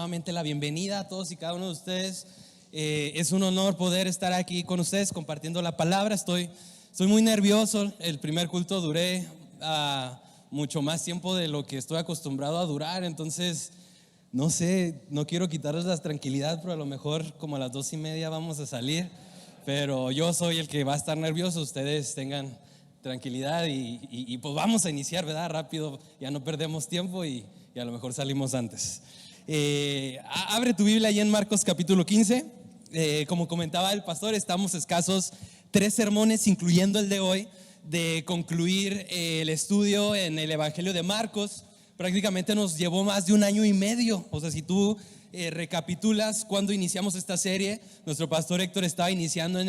nuevamente la bienvenida a todos y cada uno de ustedes. Es un honor poder estar aquí con ustedes compartiendo la palabra. Estoy muy nervioso. El primer culto duré mucho más tiempo de lo que estoy acostumbrado a durar. Entonces, no sé, no quiero quitarles la tranquilidad, pero a lo mejor como a las 2:30 vamos a salir. Pero yo soy el que va a estar nervioso. Ustedes tengan tranquilidad y pues vamos a iniciar, ¿verdad? Rápido, ya no perdemos tiempo y a lo mejor salimos antes. Abre tu Biblia ahí en Marcos capítulo 15. Como comentaba el pastor, estamos escasos 3 sermones, incluyendo el de hoy, de concluir el estudio en el Evangelio de Marcos. Prácticamente nos llevó más de 1 año y medio. O sea, si tú recapitulas cuando iniciamos esta serie, nuestro pastor Héctor estaba iniciando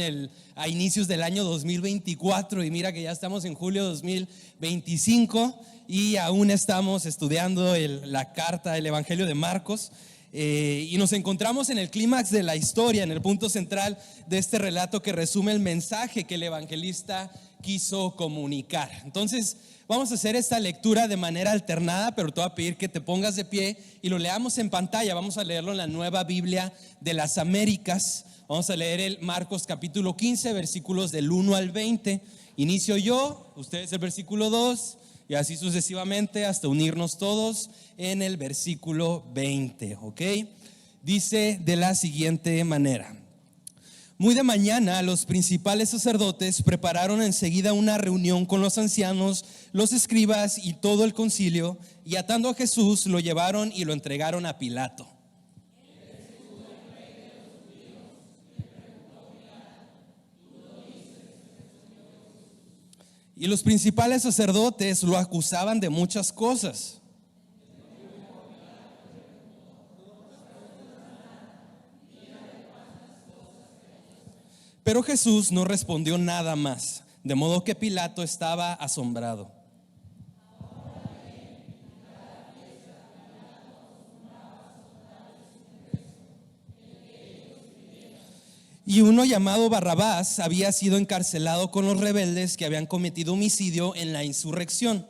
a inicios del año 2024 y mira que ya estamos en julio 2025 y aún estamos estudiando la carta del Evangelio de Marcos. Y nos encontramos en el clímax de la historia, en el punto central de este relato que resume el mensaje que el evangelista quiso comunicar. Entonces vamos a hacer esta lectura de manera alternada, pero te voy a pedir que te pongas de pie y lo leamos en pantalla. Vamos a leerlo en la Nueva Biblia de las Américas. Vamos a leer el Marcos capítulo 15, versículos del 1 al 20. Inicio yo, ustedes el versículo 2 y así sucesivamente hasta unirnos todos en el versículo 20, ¿ok? Dice de la siguiente manera: muy de mañana los principales sacerdotes prepararon enseguida una reunión con los ancianos, los escribas y todo el concilio, y atando a Jesús lo llevaron y lo entregaron a Pilato. Y los principales sacerdotes lo acusaban de muchas cosas. Pero Jesús no respondió nada más, de modo que Pilato estaba asombrado. Y uno llamado Barrabás había sido encarcelado con los rebeldes que habían cometido homicidio en la insurrección.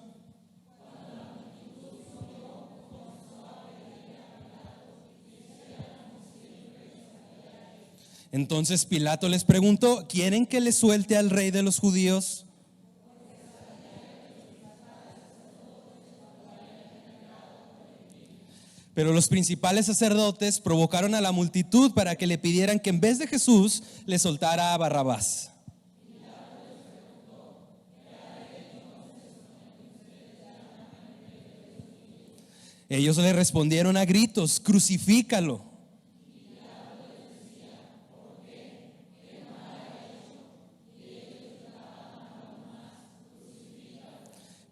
Entonces Pilato les preguntó: ¿quieren que les suelte al rey de los judíos? Pero los principales sacerdotes provocaron a la multitud para que le pidieran que en vez de Jesús le soltara a Barrabás. Ellos le respondieron a gritos: crucifícalo.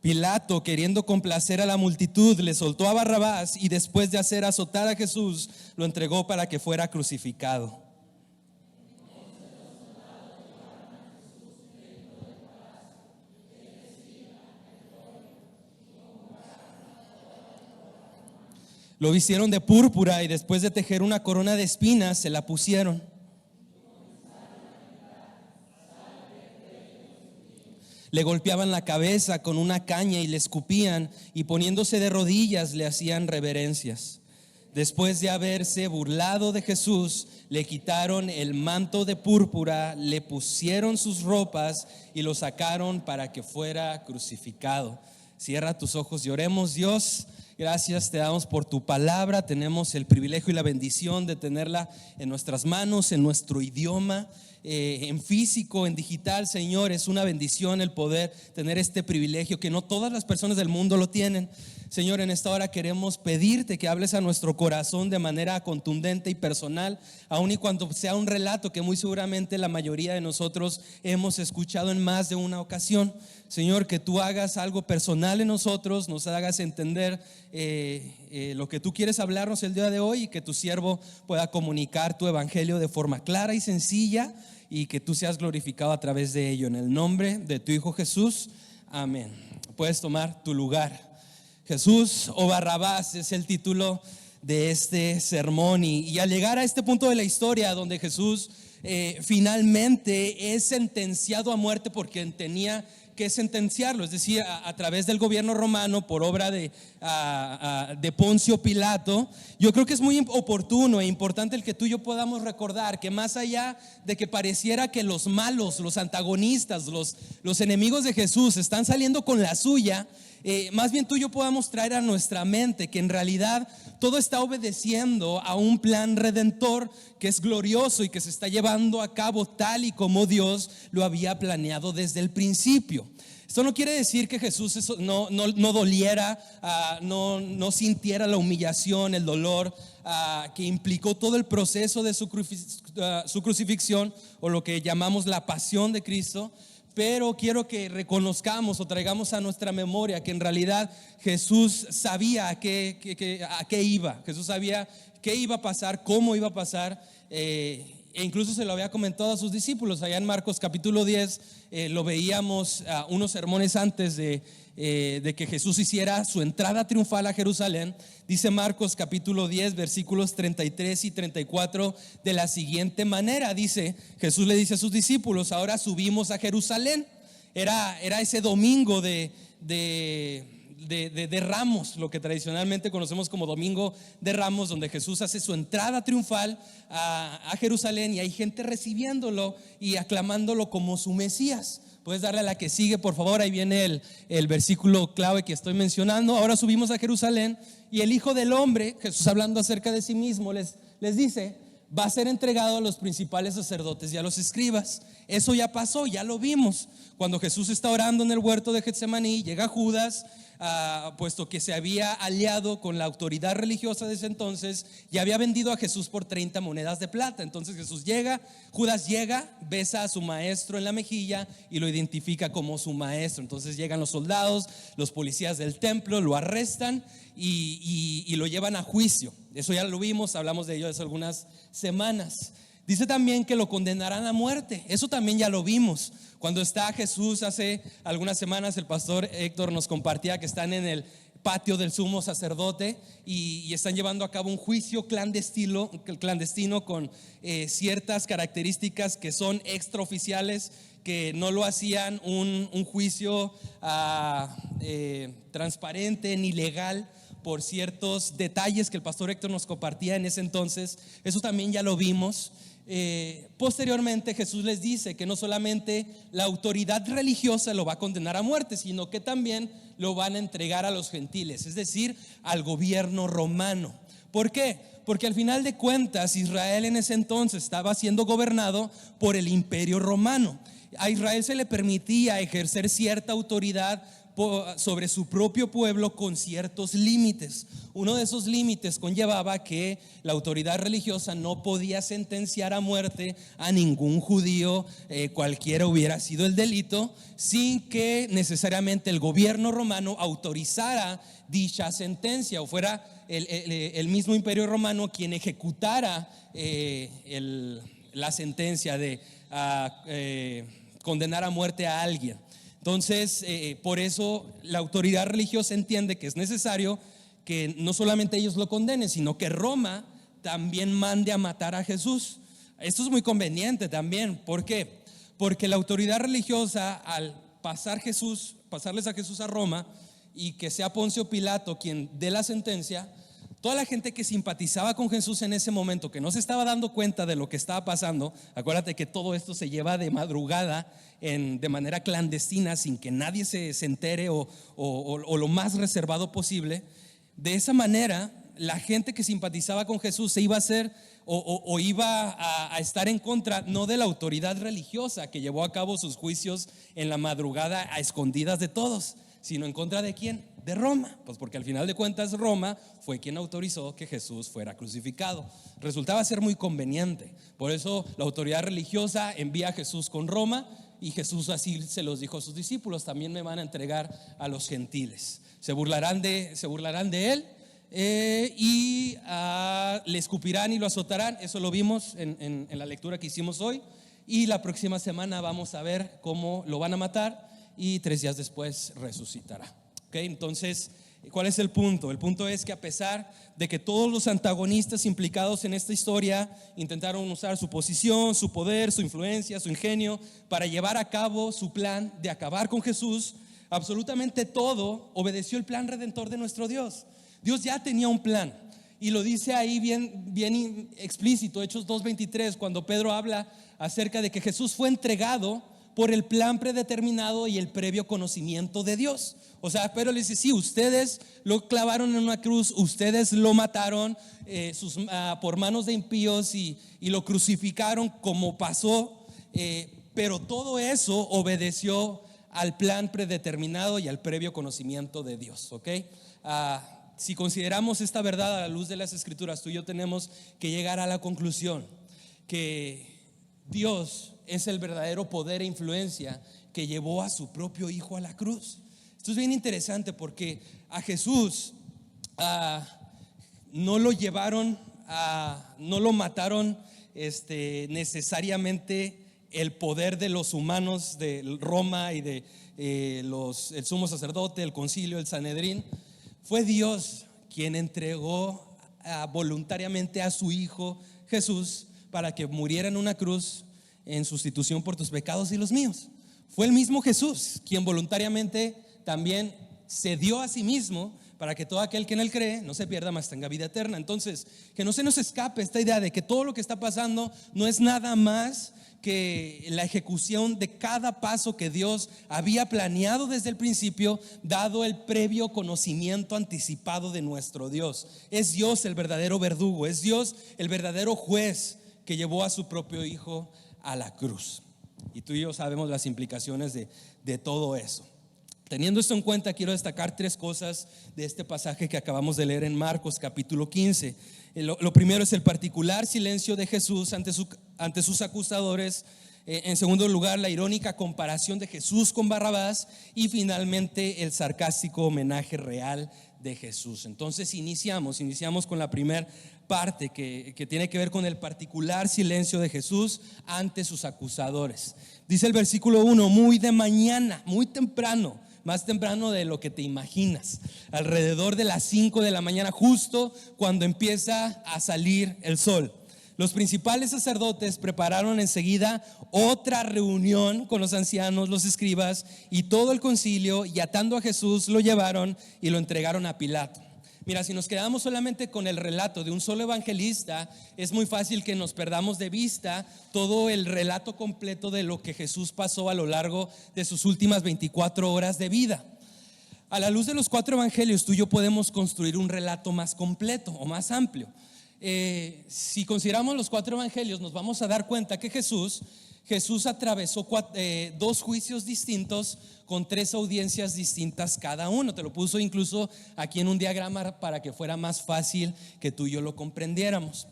Pilato, queriendo complacer a la multitud, le soltó a Barrabás y después de hacer azotar a Jesús, lo entregó para que fuera crucificado. Lo vistieron de púrpura y después de tejer una corona de espinas, se la pusieron. Le golpeaban la cabeza con una caña y le escupían, y poniéndose de rodillas le hacían reverencias. Después de haberse burlado de Jesús, le quitaron el manto de púrpura, le pusieron sus ropas y lo sacaron para que fuera crucificado. Cierra tus ojos y oremos. Dios, gracias te damos por tu palabra. Tenemos el privilegio y la bendición de tenerla en nuestras manos, en nuestro idioma, en físico, en digital. Señor, es una bendición el poder tener este privilegio que no todas las personas del mundo lo tienen. Señor, en esta hora queremos pedirte que hables a nuestro corazón de manera contundente y personal, aun y cuando sea un relato que muy seguramente la mayoría de nosotros hemos escuchado en más de una ocasión. Señor, que tú hagas algo personal en nosotros, nos hagas entender lo que tú quieres hablarnos el día de hoy, y que tu siervo pueda comunicar tu evangelio de forma clara y sencilla, y que tú seas glorificado a través de ello. En el nombre de tu Hijo Jesús, amén. Puedes tomar tu lugar. Jesús o Barrabás es el título de este sermón, y al llegar a este punto de la historia donde Jesús finalmente es sentenciado a muerte porque tenía que sentenciarlo, es decir, a través del gobierno romano por obra de Poncio Pilato. Yo creo que es muy oportuno e importante el que tú y yo podamos recordar que más allá de que pareciera que los malos, los antagonistas, los enemigos de Jesús están saliendo con la suya, más bien tú y yo podamos traer a nuestra mente que en realidad todo está obedeciendo a un plan redentor que es glorioso y que se está llevando a cabo tal y como Dios lo había planeado desde el principio. Esto no quiere decir que Jesús no doliera, no sintiera la humillación, el dolor que implicó todo el proceso de su crucifixión, o lo que llamamos la pasión de Cristo. Pero quiero que reconozcamos o traigamos a nuestra memoria que en realidad Jesús sabía a qué iba. Jesús sabía qué iba a pasar, cómo iba a pasar, e incluso se lo había comentado a sus discípulos. Allá en Marcos capítulo 10 lo veíamos unos sermones antes de que Jesús hiciera su entrada triunfal a Jerusalén. Dice Marcos capítulo 10 versículos 33 y 34 de la siguiente manera. Dice, Jesús le dice a sus discípulos: ahora subimos a Jerusalén. Era ese domingo de Ramos, lo que tradicionalmente conocemos como Domingo de Ramos, donde Jesús hace su entrada triunfal a Jerusalén, y hay gente recibiéndolo y aclamándolo como su Mesías. Puedes darle a la que sigue, por favor. Ahí viene el versículo clave que estoy mencionando. Ahora subimos a Jerusalén, y el Hijo del Hombre, Jesús hablando acerca de sí mismo, les dice: va a ser entregado a los principales sacerdotes y a los escribas. Eso ya pasó, ya lo vimos. Cuando Jesús está orando en el huerto de Getsemaní, llega Judas, puesto que se había aliado con la autoridad religiosa de ese entonces, y había vendido a Jesús por 30 monedas de plata. Entonces Judas llega, besa a su maestro en la mejilla y lo identifica como su maestro. Entonces llegan los soldados, los policías del templo, lo arrestan y lo llevan a juicio. Eso ya lo vimos, hablamos de ello hace algunas semanas. Dice también que lo condenarán a muerte. Eso también ya lo vimos. Cuando está Jesús hace algunas semanas, el pastor Héctor nos compartía que están en el patio del sumo sacerdote y están llevando a cabo un juicio clandestino con ciertas características que son extraoficiales, que no lo hacían un juicio transparente ni legal, por ciertos detalles que el pastor Héctor nos compartía en ese entonces. Eso también ya lo vimos. Posteriormente Jesús les dice que no solamente la autoridad religiosa lo va a condenar a muerte, sino que también lo van a entregar a los gentiles, es decir, al gobierno romano. ¿Por qué? Porque al final de cuentas Israel en ese entonces estaba siendo gobernado por el imperio romano. A Israel se le permitía ejercer cierta autoridad sobre su propio pueblo con ciertos límites. Uno de esos límites conllevaba que la autoridad religiosa no podía sentenciar a muerte a ningún judío, cualquiera hubiera sido el delito, sin que necesariamente el gobierno romano autorizara dicha sentencia, o fuera el mismo imperio romano quien ejecutara la sentencia de condenar a muerte a alguien. Entonces, por eso la autoridad religiosa entiende que es necesario que no solamente ellos lo condenen, sino que Roma también mande a matar a Jesús. Esto es muy conveniente también. ¿Por qué? Porque la autoridad religiosa, al pasarles a Jesús a Roma, y que sea Poncio Pilato quien dé la sentencia, toda la gente que simpatizaba con Jesús en ese momento, que no se estaba dando cuenta de lo que estaba pasando, acuérdate que todo esto se lleva de madrugada, de manera clandestina, sin que nadie se entere, o lo más reservado posible. De esa manera, la gente que simpatizaba con Jesús se iba a hacer o iba a estar en contra, no de la autoridad religiosa que llevó a cabo sus juicios en la madrugada a escondidas de todos, sino en contra de ¿quién? De Roma. Pues porque al final de cuentas Roma fue quien autorizó que Jesús fuera crucificado. Resultaba ser muy conveniente. Por eso la autoridad religiosa envía a Jesús con Roma, y Jesús así se los dijo a sus discípulos: también me van a entregar a los gentiles. Se burlarán de él, y le escupirán y lo azotarán. Eso lo vimos en la lectura que hicimos hoy. Y la próxima semana vamos a ver cómo lo van a matar, y 3 días después resucitará. Entonces ¿Cuál es el punto? El punto es que a pesar de que todos los antagonistas implicados en esta historia intentaron usar su posición, su poder, su influencia, su ingenio para llevar a cabo su plan de acabar con Jesús, absolutamente todo obedeció el plan redentor de nuestro Dios. Dios ya tenía un plan y lo dice ahí bien explícito, Hechos 2:23, cuando Pedro habla acerca de que Jesús fue entregado por el plan predeterminado y el previo conocimiento de Dios. O sea, Pedro le dice: sí, ustedes lo clavaron en una cruz, ustedes lo mataron por manos de impíos y lo crucificaron como pasó, pero todo eso obedeció al plan predeterminado y al previo conocimiento de Dios, ¿ok? Si consideramos esta verdad a la luz de las Escrituras, tú y yo tenemos que llegar a la conclusión que Dios es el verdadero poder e influencia que llevó a su propio Hijo a la cruz. Esto es bien interesante porque a Jesús no lo llevaron, no lo mataron necesariamente el poder de los humanos de Roma y de el sumo sacerdote, el concilio, el Sanedrín. Fue Dios quien entregó voluntariamente a su Hijo Jesús para que muriera en una cruz en sustitución por tus pecados y los míos. Fue el mismo Jesús quien voluntariamente también se dio a sí mismo para que todo aquel que en él cree no se pierda, mas tenga vida eterna. Entonces, que no se nos escape esta idea de que todo lo que está pasando no es nada más que la ejecución de cada paso que Dios había planeado desde el principio, dado el previo conocimiento anticipado de nuestro Dios. Es Dios el verdadero verdugo, es Dios el verdadero juez que llevó a su propio Hijo a la cruz. Y tú y yo sabemos las implicaciones de todo eso. Teniendo esto en cuenta, quiero destacar tres cosas de este pasaje que acabamos de leer en Marcos capítulo 15. Lo primero es el particular silencio de Jesús ante sus acusadores. En segundo lugar, la irónica comparación de Jesús con Barrabás. Y finalmente, el sarcástico homenaje real de Jesús. Entonces iniciamos con la primera parte que tiene que ver con el particular silencio de Jesús ante sus acusadores. Dice el versículo 1: muy de mañana, muy temprano, más temprano de lo que te imaginas, alrededor de las 5 de la mañana, justo cuando empieza a salir el sol, los principales sacerdotes prepararon enseguida otra reunión con los ancianos, los escribas y todo el concilio, y atando a Jesús lo llevaron y lo entregaron a Pilato. Mira, si nos quedamos solamente con el relato de un solo evangelista, es muy fácil que nos perdamos de vista todo el relato completo de lo que Jesús pasó a lo largo de sus últimas 24 horas de vida. A la luz de los 4 evangelios, tú y yo podemos construir un relato más completo o más amplio. Si consideramos los 4 evangelios, nos vamos a dar cuenta que Jesús atravesó 2 juicios distintos con 3 audiencias distintas cada uno. Te lo puso incluso aquí en un diagrama para que fuera más fácil que tú y yo lo comprendiéramos.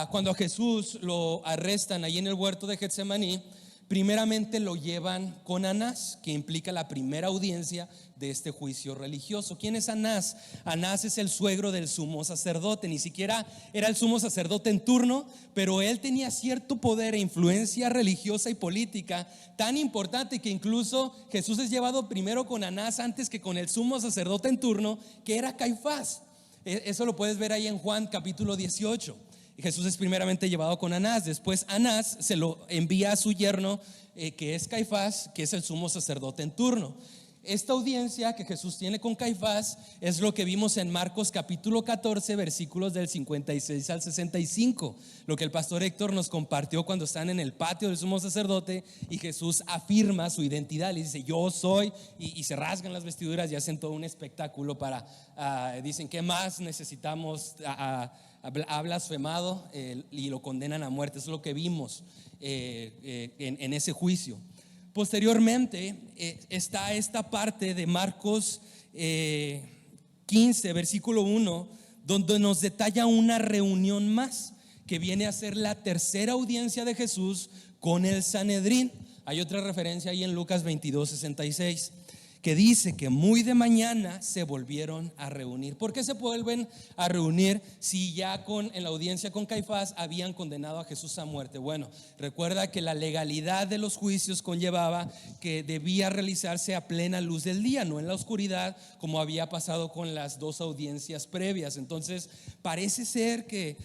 Cuando a Jesús lo arrestan ahí en el huerto de Getsemaní, primeramente lo llevan con Anás, que implica la primera audiencia de este juicio religioso. ¿Quién es Anás? Anás es el suegro del sumo sacerdote. Ni siquiera era el sumo sacerdote en turno, pero él tenía cierto poder e influencia religiosa y política tan importante que incluso Jesús es llevado primero con Anás antes que con el sumo sacerdote en turno, que era Caifás. Eso lo puedes ver ahí en Juan capítulo 18. Jesús es primeramente llevado con Anás, después Anás se lo envía a su yerno, que es Caifás, que es el sumo sacerdote en turno. Esta audiencia que Jesús tiene con Caifás es lo que vimos en Marcos capítulo 14, versículos del 56 al 65, lo que el pastor Héctor nos compartió cuando están en el patio del sumo sacerdote y Jesús afirma su identidad. Le dice: yo soy, y se rasgan las vestiduras y hacen todo un espectáculo dicen: ¿qué más necesitamos? Ha blasfemado y lo condenan a muerte. Eso es lo que vimos en ese juicio. Posteriormente está esta parte de Marcos 15, versículo 1, donde nos detalla una reunión más que viene a ser la tercera audiencia de Jesús con el Sanedrín. Hay otra referencia ahí en Lucas 22:66. que dice que muy de mañana se volvieron a reunir. ¿Por qué se vuelven a reunir si ya en la audiencia con Caifás habían condenado a Jesús a muerte? Bueno, recuerda que la legalidad de los juicios conllevaba que debía realizarse a plena luz del día, no en la oscuridad, como había pasado con las dos audiencias previas. Entonces parece ser que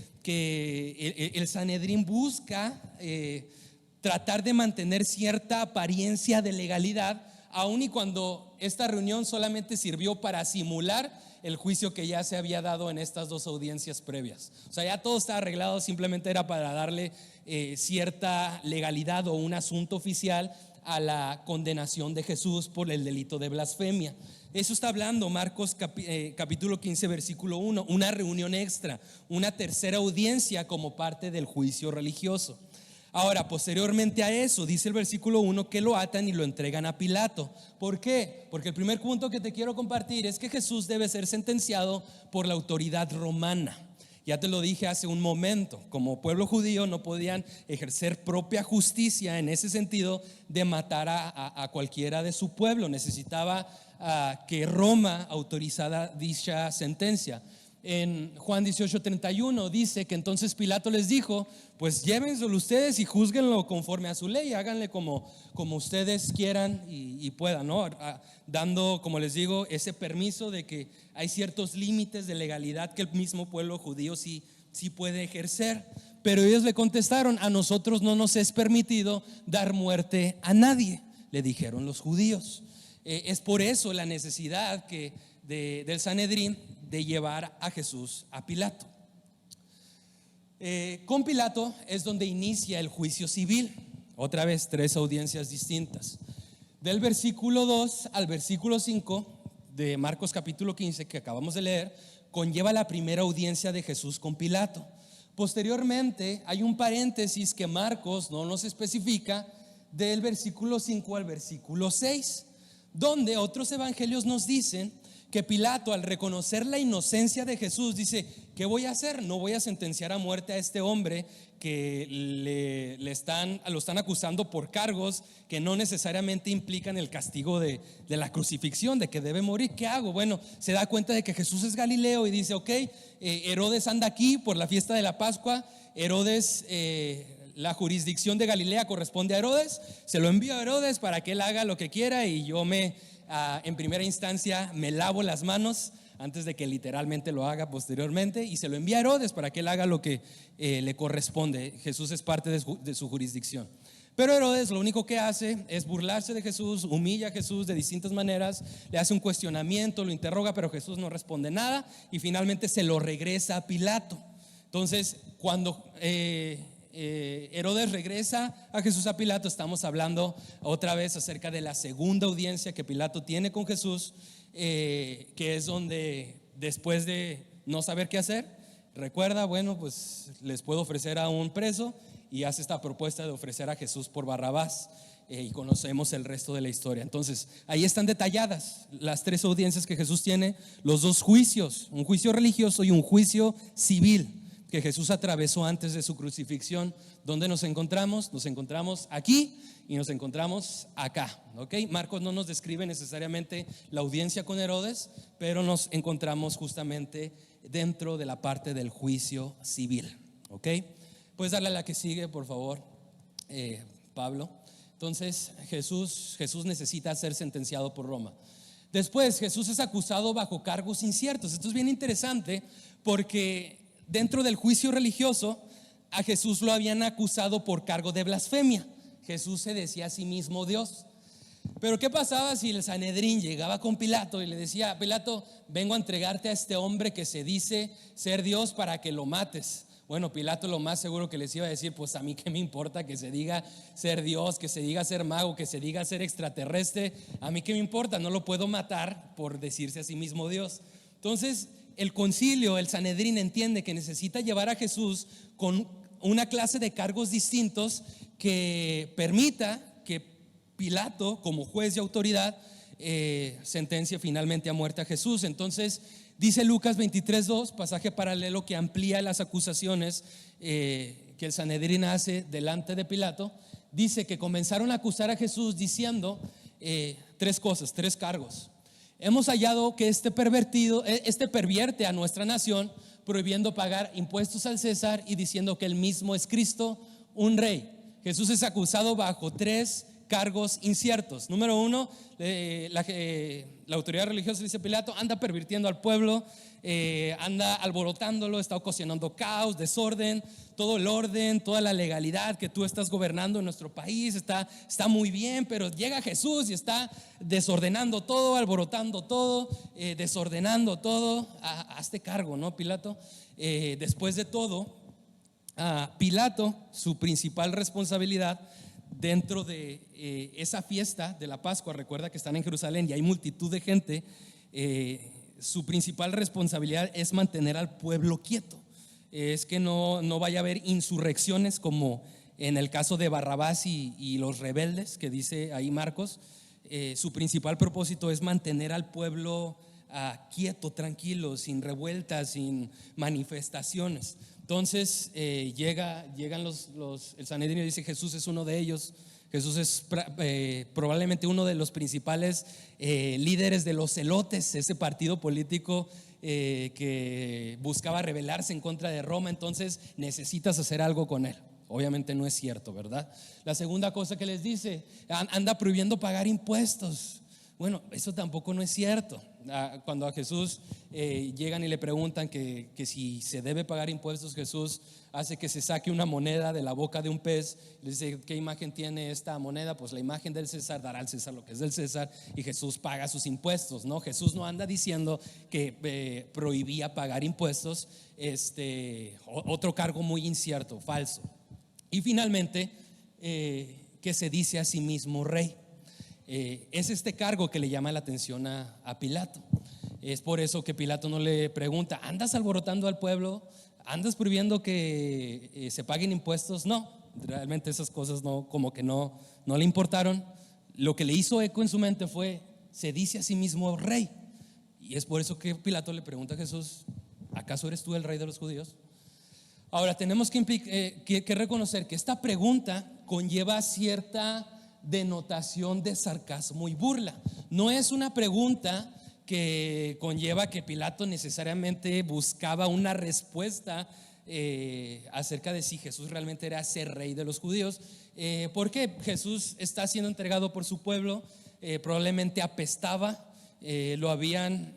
el Sanedrín busca tratar de mantener cierta apariencia de legalidad, aun y cuando esta reunión solamente sirvió para simular el juicio que ya se había dado en estas dos audiencias previas. O sea, ya todo estaba arreglado, simplemente era para darle cierta legalidad o un asunto oficial a la condenación de Jesús por el delito de blasfemia. Eso está hablando Marcos capítulo 15 versículo 1, una reunión extra, una tercera audiencia como parte del juicio religioso. Ahora, posteriormente a eso, dice el versículo 1 que lo atan y lo entregan a Pilato. ¿Por qué? Porque el primer punto que te quiero compartir es que Jesús debe ser sentenciado por la autoridad romana. Ya te lo dije hace un momento, como pueblo judío no podían ejercer propia justicia en ese sentido de matar a cualquiera de su pueblo. Necesitaba que Roma autorizara dicha sentencia. En Juan 18:31 dice que entonces Pilato les dijo: pues llévenselo ustedes y júzguenlo conforme a su ley, háganle como ustedes quieran y puedan, ¿no? Dando, como les digo, ese permiso de que hay ciertos límites de legalidad que el mismo pueblo judío sí puede ejercer. Pero ellos le contestaron: a nosotros no nos es permitido dar muerte a nadie, le dijeron los judíos. Es por eso la necesidad del Sanedrín de llevar a Jesús a Pilato. Con Pilato es donde inicia el juicio civil. Otra vez, 3 audiencias distintas. Del versículo 2 al versículo 5 de Marcos capítulo 15 que acabamos de leer, conlleva la primera audiencia de Jesús con Pilato. Posteriormente hay un paréntesis que Marcos no nos especifica, del versículo 5 al versículo 6, donde otros evangelios nos dicen que Pilato, al reconocer la inocencia de Jesús, dice: ¿qué voy a hacer? No voy a sentenciar a muerte a este hombre que lo están acusando por cargos que no necesariamente implican el castigo de la crucifixión, de que debe morir. ¿Qué hago? Bueno, se da cuenta de que Jesús es Galileo y dice: ok, Herodes anda aquí por la fiesta de la Pascua. Herodes, la jurisdicción de Galilea corresponde a Herodes. Se lo envío a Herodes para que él haga lo que quiera y yo en primera instancia me lavo las manos antes de que literalmente lo haga posteriormente, y se lo envía a Herodes para que él haga lo que le corresponde. Jesús es parte de su jurisdicción. Pero Herodes lo único que hace es burlarse de Jesús, humilla a Jesús de distintas maneras, le hace un cuestionamiento, lo interroga, pero Jesús no responde nada y finalmente se lo regresa a Pilato. Entonces, cuando Herodes regresa a Jesús a Pilato, estamos hablando otra vez acerca de la segunda audiencia que Pilato tiene con Jesús, que es donde, después de no saber qué hacer, recuerda: bueno, pues les puedo ofrecer a un preso, y hace esta propuesta de ofrecer a Jesús por Barrabás, y conocemos el resto de la historia. Entonces ahí están detalladas las 3 audiencias que Jesús tiene, los 2 juicios, un juicio religioso y un juicio civil que Jesús atravesó antes de su crucifixión. ¿Dónde nos encontramos? Nos encontramos aquí y nos encontramos acá, ¿ok? Marcos no nos describe necesariamente la audiencia con Herodes, pero nos encontramos justamente dentro de la parte del juicio civil, ¿ok? Puedes darle a la que sigue, por favor, Pablo. Entonces Jesús necesita ser sentenciado por Roma. Después Jesús es acusado bajo cargos inciertos. Esto es bien interesante porque dentro del juicio religioso a Jesús lo habían acusado por cargo de blasfemia. Jesús se decía a sí mismo Dios. Pero ¿qué pasaba si el Sanedrín llegaba con Pilato y le decía: Pilato, vengo a entregarte a este hombre que se dice ser Dios para que lo mates? Bueno, Pilato lo más seguro que les iba a decir: pues a mí qué me importa que se diga ser Dios, que se diga ser mago, que se diga ser extraterrestre. A mí qué me importa, no lo puedo matar por decirse a sí mismo Dios. Entonces el concilio, el Sanedrín, entiende que necesita llevar a Jesús con una clase de cargos distintos que permita que Pilato, como juez de autoridad, sentencia finalmente a muerte a Jesús. Entonces dice Lucas 23:2, pasaje paralelo que amplía las acusaciones que el Sanedrín hace delante de Pilato. Dice que comenzaron a acusar a Jesús diciendo 3 tres cosas, tres cargos. Hemos hallado que este pervierte a nuestra nación, prohibiendo pagar impuestos al César y diciendo que él mismo es Cristo, un rey. Jesús es acusado bajo tres cargos inciertos. Número uno, la autoridad religiosa, dice Pilato, anda pervirtiendo al pueblo, anda alborotándolo, está ocasionando caos, desorden, todo el orden, toda la legalidad que tú estás gobernando en nuestro país está muy bien, pero llega Jesús y está desordenando todo, alborotando todo, desordenando todo. Hazte cargo, ¿no, Pilato? Después de todo, Pilato, su principal responsabilidad dentro de esa fiesta de la Pascua, recuerda que están en Jerusalén y hay multitud de gente, su principal responsabilidad es mantener al pueblo quieto, es que no vaya a haber insurrecciones como en el caso de Barrabás y los rebeldes que dice ahí Marcos. Su principal propósito es mantener al pueblo quieto, tranquilo, sin revueltas, sin manifestaciones. Entonces llegan el Sanedrín y dice: Jesús es uno de ellos. Jesús es probablemente uno de los principales líderes de los celotes, ese partido político que buscaba rebelarse en contra de Roma. Entonces necesitas hacer algo con él. Obviamente no es cierto, ¿verdad? La segunda cosa que les dice: anda prohibiendo pagar impuestos. Bueno, eso tampoco no es cierto. Cuando a Jesús llegan y le preguntan que si se debe pagar impuestos, Jesús hace que se saque una moneda de la boca de un pez. Le dice: ¿qué imagen tiene esta moneda? Pues la imagen del César. Dará al César lo que es del César. Y Jesús paga sus impuestos, ¿no? Jesús no anda diciendo que prohibía pagar impuestos. Otro cargo muy incierto, falso. Y finalmente, que se dice a sí mismo rey. Es este cargo que le llama la atención a Pilato. Es por eso que Pilato no le pregunta: ¿andas alborotando al pueblo? ¿Andas prohibiendo que se paguen impuestos? No, realmente esas cosas como que no le importaron. Lo que le hizo eco en su mente fue: se dice a sí mismo rey. Y es por eso que Pilato le pregunta a Jesús: ¿acaso eres tú el rey de los judíos? Ahora tenemos que reconocer que esta pregunta conlleva cierta denotación de sarcasmo y burla. No es una pregunta que conlleva que Pilato necesariamente buscaba una respuesta acerca de si Jesús realmente era ser rey de los judíos, porque Jesús está siendo entregado por su pueblo, probablemente apestaba, lo habían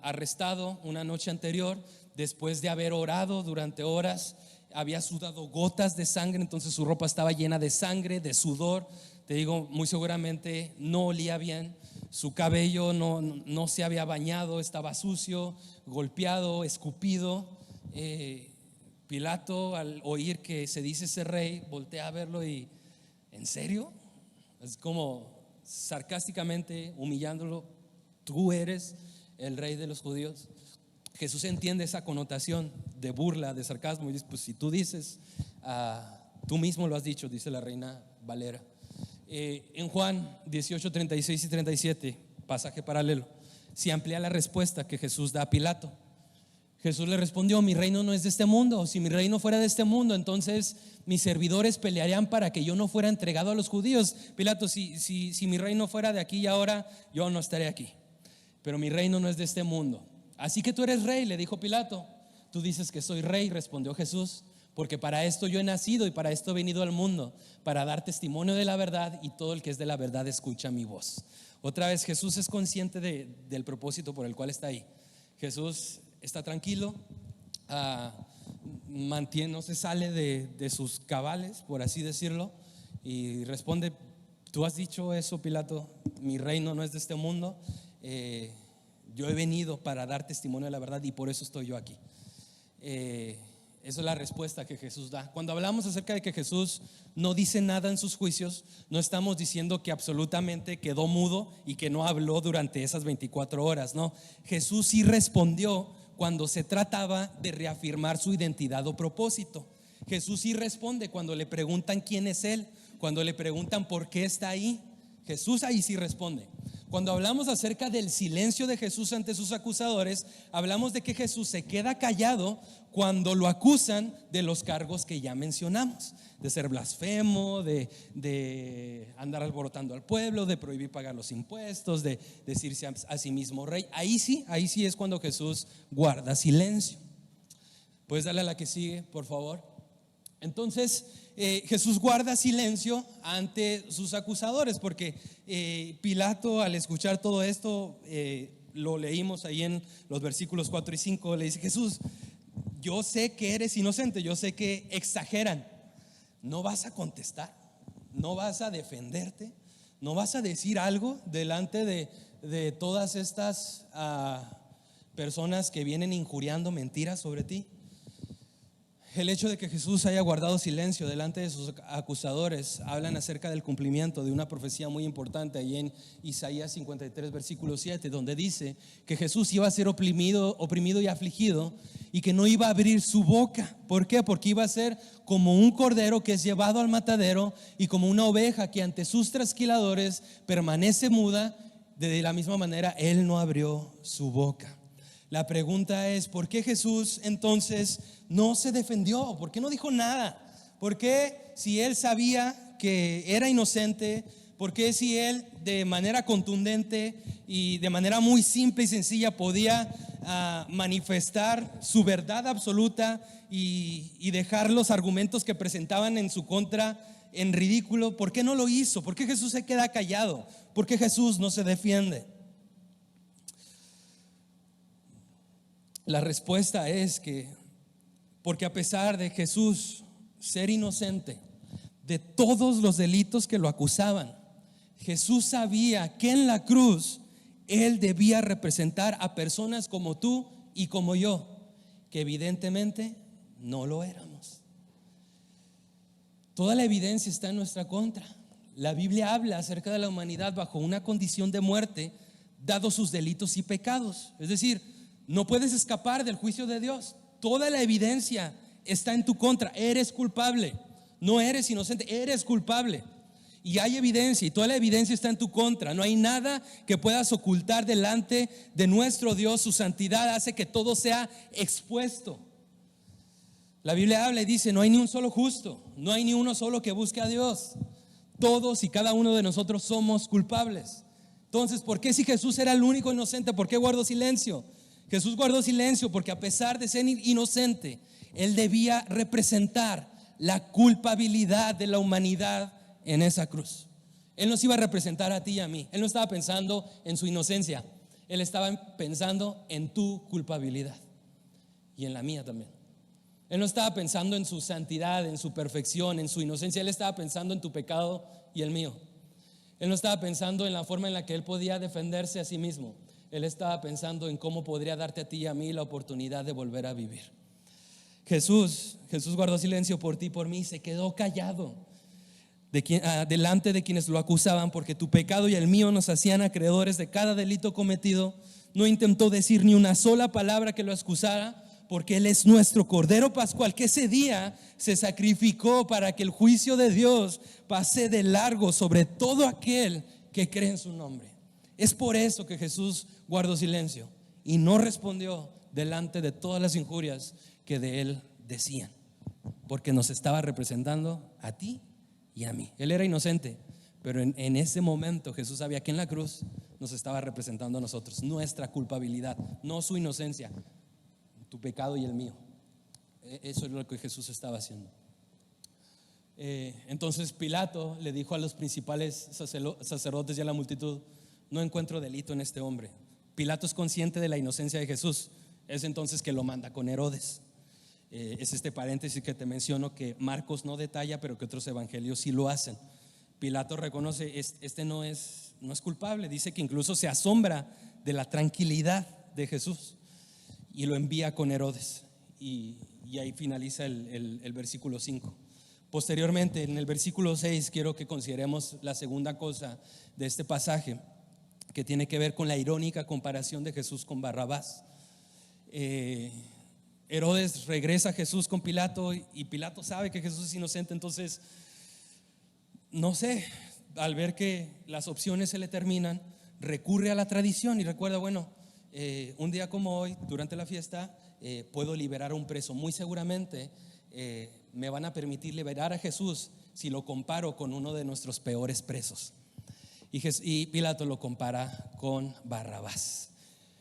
arrestado una noche anterior después de haber orado durante horas, había sudado gotas de sangre, entonces su ropa estaba llena de sangre, de sudor. Te digo, muy seguramente no olía bien, su cabello no se había bañado, estaba sucio, golpeado, escupido. Pilato, al oír que se dice ser rey, voltea a verlo y: ¿en serio? Es como sarcásticamente humillándolo: ¿tú eres el rey de los judíos? Jesús entiende esa connotación de burla, de sarcasmo, y dice: pues si tú dices, tú mismo lo has dicho, dice la Reina Valera. En Juan 18, 36 y 37, pasaje paralelo, se amplía la respuesta que Jesús da a Pilato. Jesús le respondió: mi reino no es de este mundo. Si mi reino fuera de este mundo, entonces mis servidores pelearían para que yo no fuera entregado a los judíos. Pilato, si mi reino fuera de aquí y ahora, yo no estaré aquí. Pero mi reino no es de este mundo. Así que tú eres rey, le dijo Pilato. Tú dices que soy rey, respondió Jesús, porque para esto yo he nacido y para esto he venido al mundo, para dar testimonio de la verdad, y todo el que es de la verdad escucha mi voz. Otra vez, Jesús es consciente del propósito por el cual está ahí. Jesús está tranquilo, no se sale de sus cabales, por así decirlo, y responde: tú has dicho eso, Pilato, mi reino no es de este mundo. Yo he venido para dar testimonio de la verdad y por eso estoy yo aquí. Esa es la respuesta que Jesús da. Cuando hablamos acerca de que Jesús no dice nada en sus juicios, no estamos diciendo que absolutamente quedó mudo y que no habló durante esas 24 horas. No, Jesús sí respondió cuando se trataba de reafirmar su identidad o propósito. Jesús sí responde cuando le preguntan quién es Él, cuando le preguntan por qué está ahí. Jesús ahí sí responde. Cuando hablamos acerca del silencio de Jesús ante sus acusadores, hablamos de que Jesús se queda callado cuando lo acusan de los cargos que ya mencionamos, de ser blasfemo, de andar alborotando al pueblo, de prohibir pagar los impuestos, de decirse a sí mismo rey. Ahí sí es cuando Jesús guarda silencio. ¿Puedes darle a la que sigue, por favor? Entonces Jesús guarda silencio ante sus acusadores, porque Pilato, al escuchar todo esto, lo leímos ahí en los versículos 4 y 5, le dice: Jesús, yo sé que eres inocente, yo sé que exageran. ¿No vas a contestar? ¿No vas a defenderte? ¿No vas a decir algo delante de todas estas personas que vienen injuriando mentiras sobre ti? El hecho de que Jesús haya guardado silencio delante de sus acusadores hablan acerca del cumplimiento de una profecía muy importante ahí en Isaías 53 versículo 7, donde dice que Jesús iba a ser oprimido y afligido, y que no iba a abrir su boca. ¿Por qué? Porque iba a ser como un cordero que es llevado al matadero, y como una oveja que ante sus trasquiladores permanece muda. De la misma manera Él no abrió su boca. La pregunta es: ¿por qué Jesús entonces no se defendió? ¿Por qué no dijo nada? ¿Por qué, si Él sabía que era inocente, por qué, si Él de manera contundente y de manera muy simple y sencilla podía manifestar su verdad absoluta y dejar los argumentos que presentaban en su contra en ridículo? ¿Por qué no lo hizo? ¿Por qué Jesús se queda callado? ¿Por qué Jesús no se defiende? La respuesta es que porque a pesar de Jesús ser inocente de todos los delitos que lo acusaban, Jesús sabía que en la cruz Él debía representar a personas como tú y como yo, que evidentemente no lo éramos. Toda la evidencia está en nuestra contra. La Biblia habla acerca de la humanidad bajo una condición de muerte, dados sus delitos y pecados. Es decir, no puedes escapar del juicio de Dios. Toda la evidencia está en tu contra. Eres culpable. No eres inocente, eres culpable. Y hay evidencia, y toda la evidencia está en tu contra. No hay nada que puedas ocultar delante de nuestro Dios. Su santidad hace que todo sea expuesto. La Biblia habla y dice: no hay ni un solo justo, no hay ni uno solo que busque a Dios. Todos y cada uno de nosotros somos culpables. Entonces, ¿por qué, si Jesús era el único inocente, por qué guardó silencio? Jesús guardó silencio porque a pesar de ser inocente, Él debía representar la culpabilidad de la humanidad en esa cruz. Él nos iba a representar a ti y a mí. Él no estaba pensando en su inocencia, Él estaba pensando en tu culpabilidad y en la mía también. Él no estaba pensando en su santidad, en su perfección, en su inocencia. Él estaba pensando en tu pecado y el mío. Él no estaba pensando en la forma en la que Él podía defenderse a sí mismo. Él estaba pensando en cómo podría darte a ti y a mí la oportunidad de volver a vivir. Jesús guardó silencio por ti y por mí. Se quedó callado delante de quienes lo acusaban, porque tu pecado y el mío nos hacían acreedores de cada delito cometido. No intentó decir ni una sola palabra que lo excusara, porque Él es nuestro Cordero Pascual, que ese día se sacrificó para que el juicio de Dios pase de largo sobre todo aquel que cree en su nombre. Es por eso que Jesús guardó silencio y no respondió delante de todas las injurias que de Él decían, porque nos estaba representando a ti y a mí. Él era inocente, pero en ese momento Jesús sabía que en la cruz nos estaba representando a nosotros, nuestra culpabilidad, no su inocencia, tu pecado y el mío. Eso es lo que Jesús estaba haciendo. Entonces Pilato le dijo a los principales sacerdotes y a la multitud: no encuentro delito en este hombre. Pilato es consciente de la inocencia de Jesús. Es entonces que lo manda con Herodes. Es este paréntesis que te menciono, que Marcos no detalla, pero que otros evangelios sí lo hacen. Pilato reconoce: este no es culpable. Dice que incluso se asombra de la tranquilidad de Jesús y lo envía con Herodes. Y ahí finaliza el versículo 5. Posteriormente, en el versículo 6, quiero que consideremos la segunda cosa de este pasaje, que tiene que ver con la irónica comparación de Jesús con Barrabás. Herodes regresa a Jesús con Pilato, y Pilato sabe que Jesús es inocente. Entonces, no sé, al ver que las opciones se le terminan, recurre a la tradición y recuerda, bueno, un día como hoy, durante la fiesta, puedo liberar a un preso. Muy seguramente me van a permitir liberar a Jesús si lo comparo con uno de nuestros peores presos. Y Pilato lo compara con Barrabás.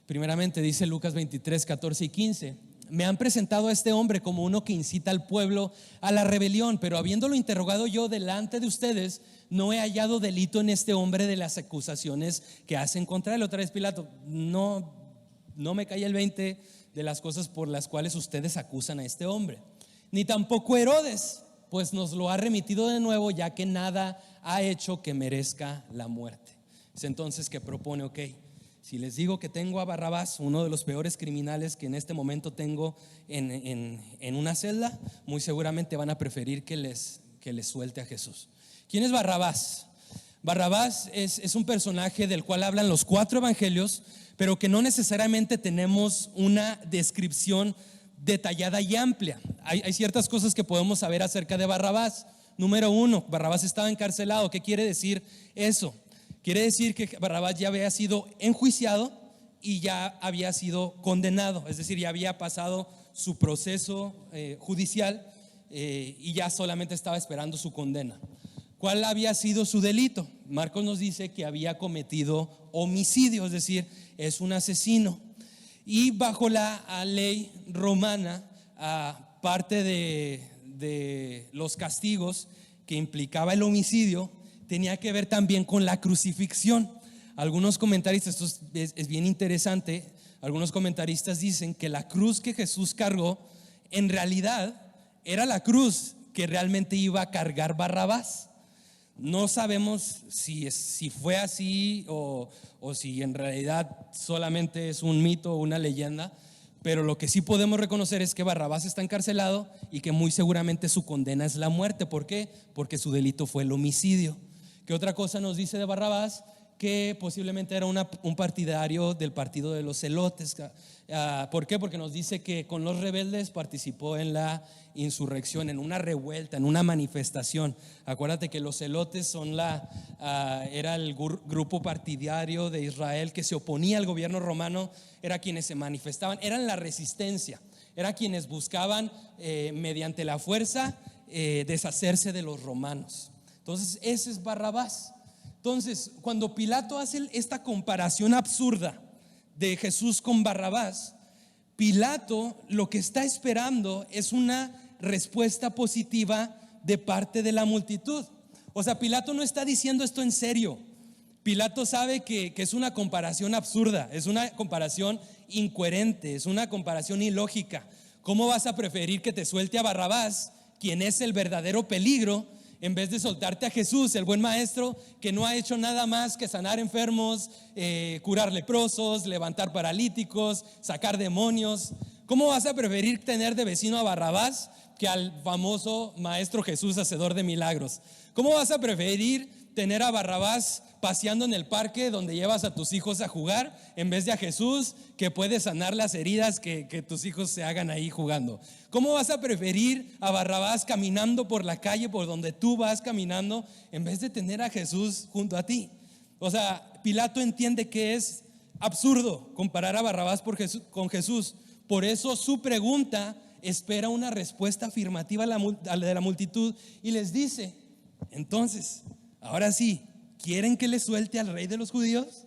Primeramente dice Lucas 23, 14 y 15: me han presentado a este hombre como uno que incita al pueblo a la rebelión, pero habiéndolo interrogado yo delante de ustedes, no he hallado delito en este hombre de las acusaciones que hacen contra él. Otra vez Pilato, no me cae el 20 de las cosas por las cuales ustedes acusan a este hombre. Ni tampoco Herodes, pues nos lo ha remitido de nuevo, ya que nada ha hecho que merezca la muerte. Es entonces que propone, ok, si les digo que tengo a Barrabás, uno de los peores criminales que en este momento tengo en una celda, muy seguramente van a preferir que les suelte a Jesús. ¿Quién es Barrabás? Barrabás es un personaje del cual hablan los 4 evangelios, pero que no necesariamente tenemos una descripción detallada y amplia. Hay ciertas cosas que podemos saber acerca de Barrabás. Número 1, Barrabás estaba encarcelado. ¿Qué quiere decir eso? Quiere decir que Barrabás ya había sido enjuiciado y ya había sido condenado, es decir, ya había pasado su proceso judicial y ya solamente estaba esperando su condena. ¿Cuál había sido su delito? Marcos nos dice que había cometido homicidio, es decir, es un asesino. Y bajo la ley romana, parte de los castigos que implicaba el homicidio tenía que ver también con la crucifixión. Algunos comentaristas, esto es bien interesante, algunos comentaristas dicen que la cruz que Jesús cargó en realidad era la cruz que realmente iba a cargar Barrabás. No sabemos si fue así o si en realidad solamente es un mito o una leyenda, pero lo que sí podemos reconocer es que Barrabás está encarcelado y que muy seguramente su condena es la muerte. ¿Por qué? Porque su delito fue el homicidio. ¿Qué otra cosa nos dice de Barrabás? Que posiblemente era un partidario del partido de los celotes. ¿Por qué? Porque nos dice que con los rebeldes participó en la insurrección, en una revuelta, en una manifestación. Acuérdate que los celotes era el grupo partidario de Israel que se oponía al gobierno romano, era quienes se manifestaban, eran la resistencia, eran quienes buscaban mediante la fuerza deshacerse de los romanos. Entonces ese es Barrabás. Entonces, cuando Pilato hace esta comparación absurda de Jesús con Barrabás, Pilato lo que está esperando es una respuesta positiva de parte de la multitud. O sea, Pilato no está diciendo esto en serio. Pilato sabe que es una comparación absurda, es una comparación incoherente, es una comparación ilógica. ¿Cómo vas a preferir que te suelte a Barrabás, quien es el verdadero peligro, en vez de soltarte a Jesús, el buen maestro, que no ha hecho nada más que sanar enfermos, curar leprosos, levantar paralíticos, sacar demonios? ¿Cómo vas a preferir tener de vecino a Barrabás que al famoso maestro Jesús, hacedor de milagros? ¿Cómo vas a preferir tener a Barrabás paseando en el parque donde llevas a tus hijos a jugar, en vez de a Jesús, que puede sanar las heridas que tus hijos se hagan ahí jugando? ¿Cómo vas a preferir a Barrabás caminando por la calle por donde tú vas caminando, en vez de tener a Jesús junto a ti? O sea, Pilato entiende que es absurdo comparar a Barrabás con Jesús. Por eso su pregunta espera una respuesta afirmativa de la multitud y les dice: entonces, ahora sí, ¿quieren que le suelte al rey de los judíos?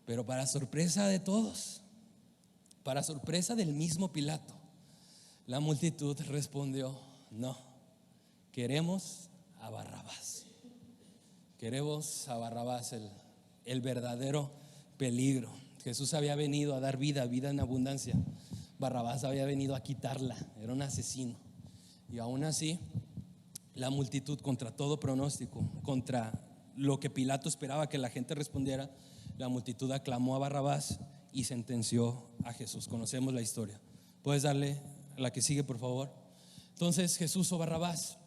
Pero para sorpresa de todos, para sorpresa del mismo Pilato, la multitud respondió: no, queremos a Barrabás. Queremos a Barrabás, el verdadero peligro. Jesús había venido a dar vida en abundancia. Barrabás había venido a quitarla, era un asesino. Y aún así, la multitud, contra todo pronóstico, contra lo que Pilato esperaba que la gente respondiera, la multitud aclamó a Barrabás y sentenció a Jesús. Conocemos la historia. ¿Puedes darle a la que sigue, por favor? Entonces, Jesús o Barrabás.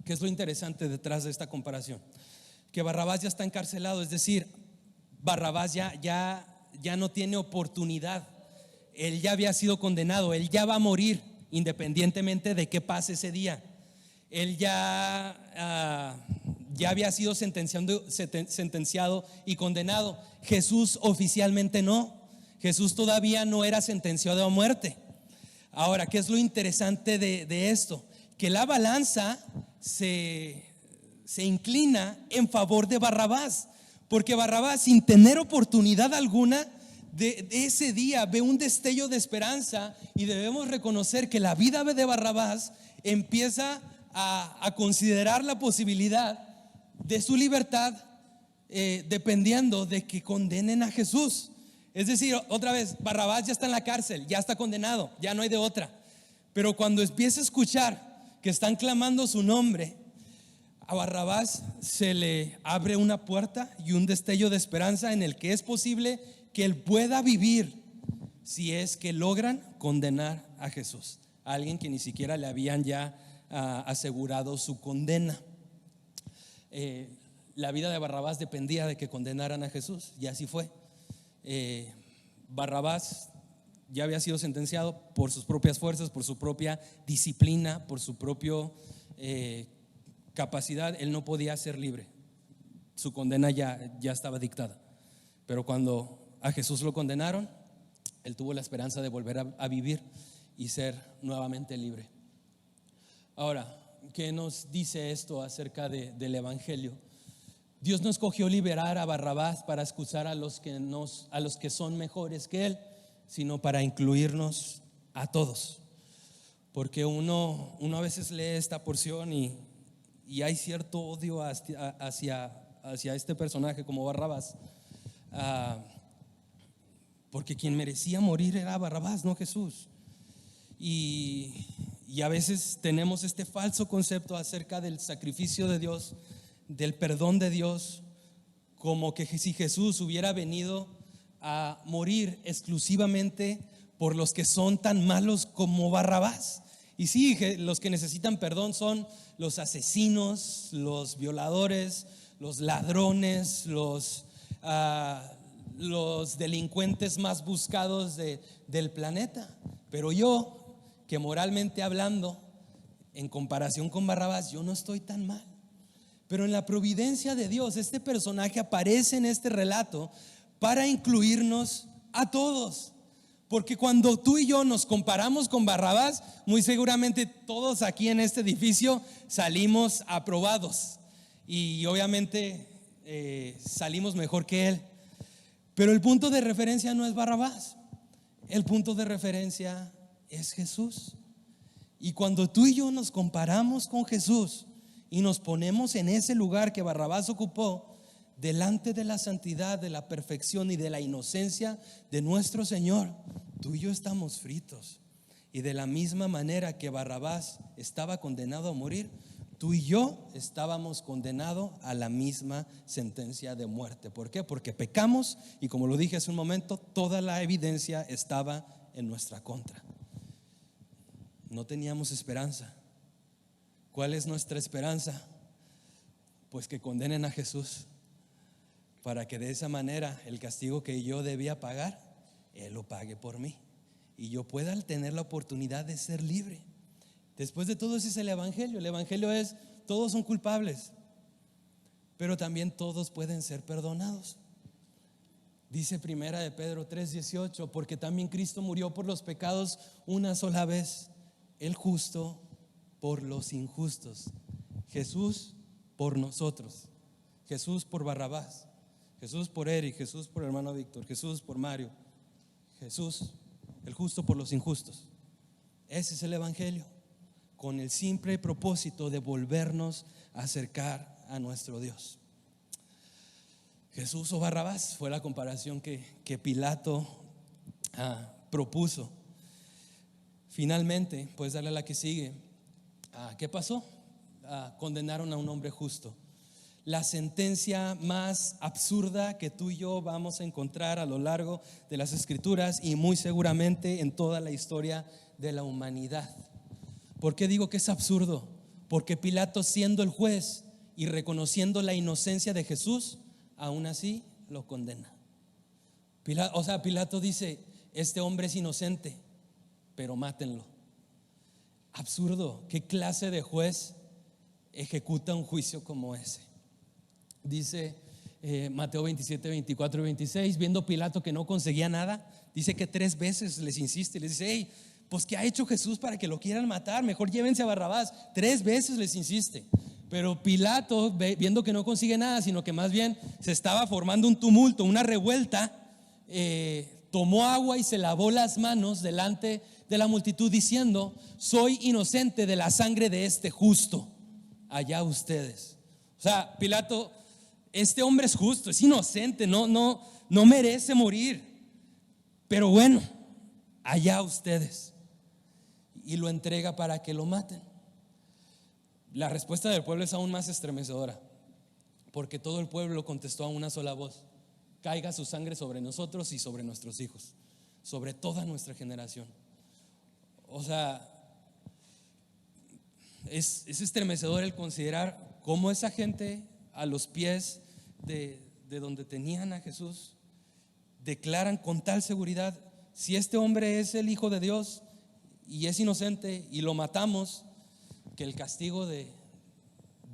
¿Qué es lo interesante detrás de esta comparación? Que Barrabás ya está encarcelado, es decir, Barrabás ya no tiene oportunidad. Él ya había sido condenado, él ya va a morir independientemente de qué pase ese día. Él ya ya había sido sentenciado y condenado. Jesús oficialmente no. Jesús todavía no era sentenciado a muerte. Ahora, ¿qué es lo interesante de esto? Que la balanza se inclina en favor de Barrabás, porque Barrabás, sin tener oportunidad alguna de ese día, ve un destello de esperanza, y debemos reconocer que la vida de Barrabás empieza a considerar la posibilidad de su libertad, dependiendo de que condenen a Jesús. Es decir, otra vez, Barrabás ya está en la cárcel, ya está condenado, ya no hay de otra. Pero cuando empieza a escuchar que están clamando su nombre, a Barrabás se le abre una puerta y un destello de esperanza en el que es posible que él pueda vivir, si es que logran condenar a Jesús, a alguien que ni siquiera le habían ya asegurado su condena. La vida de Barrabás dependía de que condenaran a Jesús, y así fue. Barrabás ya había sido sentenciado por sus propias fuerzas, por su propia disciplina, por su propia capacidad. Él no podía ser libre, su condena ya estaba dictada. Pero cuando a Jesús lo condenaron, él tuvo la esperanza de volver a vivir y ser nuevamente libre. Ahora, ¿qué nos dice esto acerca del evangelio? Dios no escogió liberar a Barrabás para excusar a los que son mejores que él, sino para incluirnos a todos. Porque uno a veces lee esta porción y hay cierto odio hacia este personaje como Barrabás, porque quien merecía morir era Barrabás, no Jesús. Y a veces tenemos este falso concepto acerca del sacrificio de Dios, del perdón de Dios, como que si Jesús hubiera venido a morir exclusivamente por los que son tan malos como Barrabás. Y sí, los que necesitan perdón son los asesinos, los violadores, los ladrones, los delincuentes más buscados del planeta. Pero yo, que moralmente hablando, en comparación con Barrabás, yo no estoy tan mal. Pero en la providencia de Dios, este personaje aparece en este relato para incluirnos a todos. Porque cuando tú y yo nos comparamos con Barrabás, muy seguramente todos aquí en este edificio salimos aprobados. Y obviamente salimos mejor que él. Pero el punto de referencia no es Barrabás. El punto de referencia es Jesús. Y cuando tú y yo nos comparamos con Jesús y nos ponemos en ese lugar que Barrabás ocupó, delante de la santidad, de la perfección y de la inocencia de nuestro Señor, tú y yo estamos fritos. Y de la misma manera que Barrabás estaba condenado a morir, tú y yo estábamos condenados a la misma sentencia de muerte. ¿Por qué? Porque pecamos, y como lo dije hace un momento, toda la evidencia estaba en nuestra contra. No teníamos esperanza. ¿Cuál es nuestra esperanza? Pues que condenen a Jesús, para que de esa manera el castigo que yo debía pagar, Él lo pague por mí y yo pueda tener la oportunidad de ser libre. Después de todo, ese es el evangelio. El evangelio es: todos son culpables, pero también todos pueden ser perdonados. Dice primera de Pedro 3:18: porque también Cristo murió por los pecados una sola vez, el justo por los injustos. Jesús por nosotros, Jesús por Barrabás, Jesús por Eric, Jesús por el hermano Víctor, Jesús por Mario, Jesús el justo por los injustos. Ese es el evangelio, con el simple propósito de volvernos a acercar a nuestro Dios. Jesús o Barrabás fue la comparación que Pilato propuso. Finalmente, puedes darle a la que sigue. ¿Qué pasó? Condenaron a un hombre justo. La sentencia más absurda que tú y yo vamos a encontrar a lo largo de las Escrituras, y muy seguramente en toda la historia de la humanidad. ¿Por qué digo que es absurdo? Porque Pilato, siendo el juez y reconociendo la inocencia de Jesús, aún así lo condena. Pilato dice: este hombre es inocente, pero mátenlo. Absurdo. ¿Qué clase de juez ejecuta un juicio como ese? Dice Mateo 27, 24 y 26, viendo Pilato que no conseguía nada, dice que 3 veces les insiste, les dice: hey, pues ¿qué ha hecho Jesús para que lo quieran matar? Mejor llévense a Barrabás. 3 veces les insiste. Pero Pilato, viendo que no consigue nada, sino que más bien se estaba formando un tumulto, una revuelta, tomó agua y se lavó las manos delante de la multitud diciendo: soy inocente de la sangre de este justo, allá ustedes. O sea, Pilato, este hombre es justo, es inocente, no merece morir, pero bueno, allá ustedes. Y lo entrega para que lo maten. La respuesta del pueblo es aún más estremecedora, porque todo el pueblo contestó a una sola voz: caiga su sangre sobre nosotros y sobre nuestros hijos, sobre toda nuestra generación. O sea, es estremecedor el considerar cómo esa gente, a los pies de donde tenían a Jesús, declaran con tal seguridad: si este hombre es el Hijo de Dios y es inocente y lo matamos, que el castigo de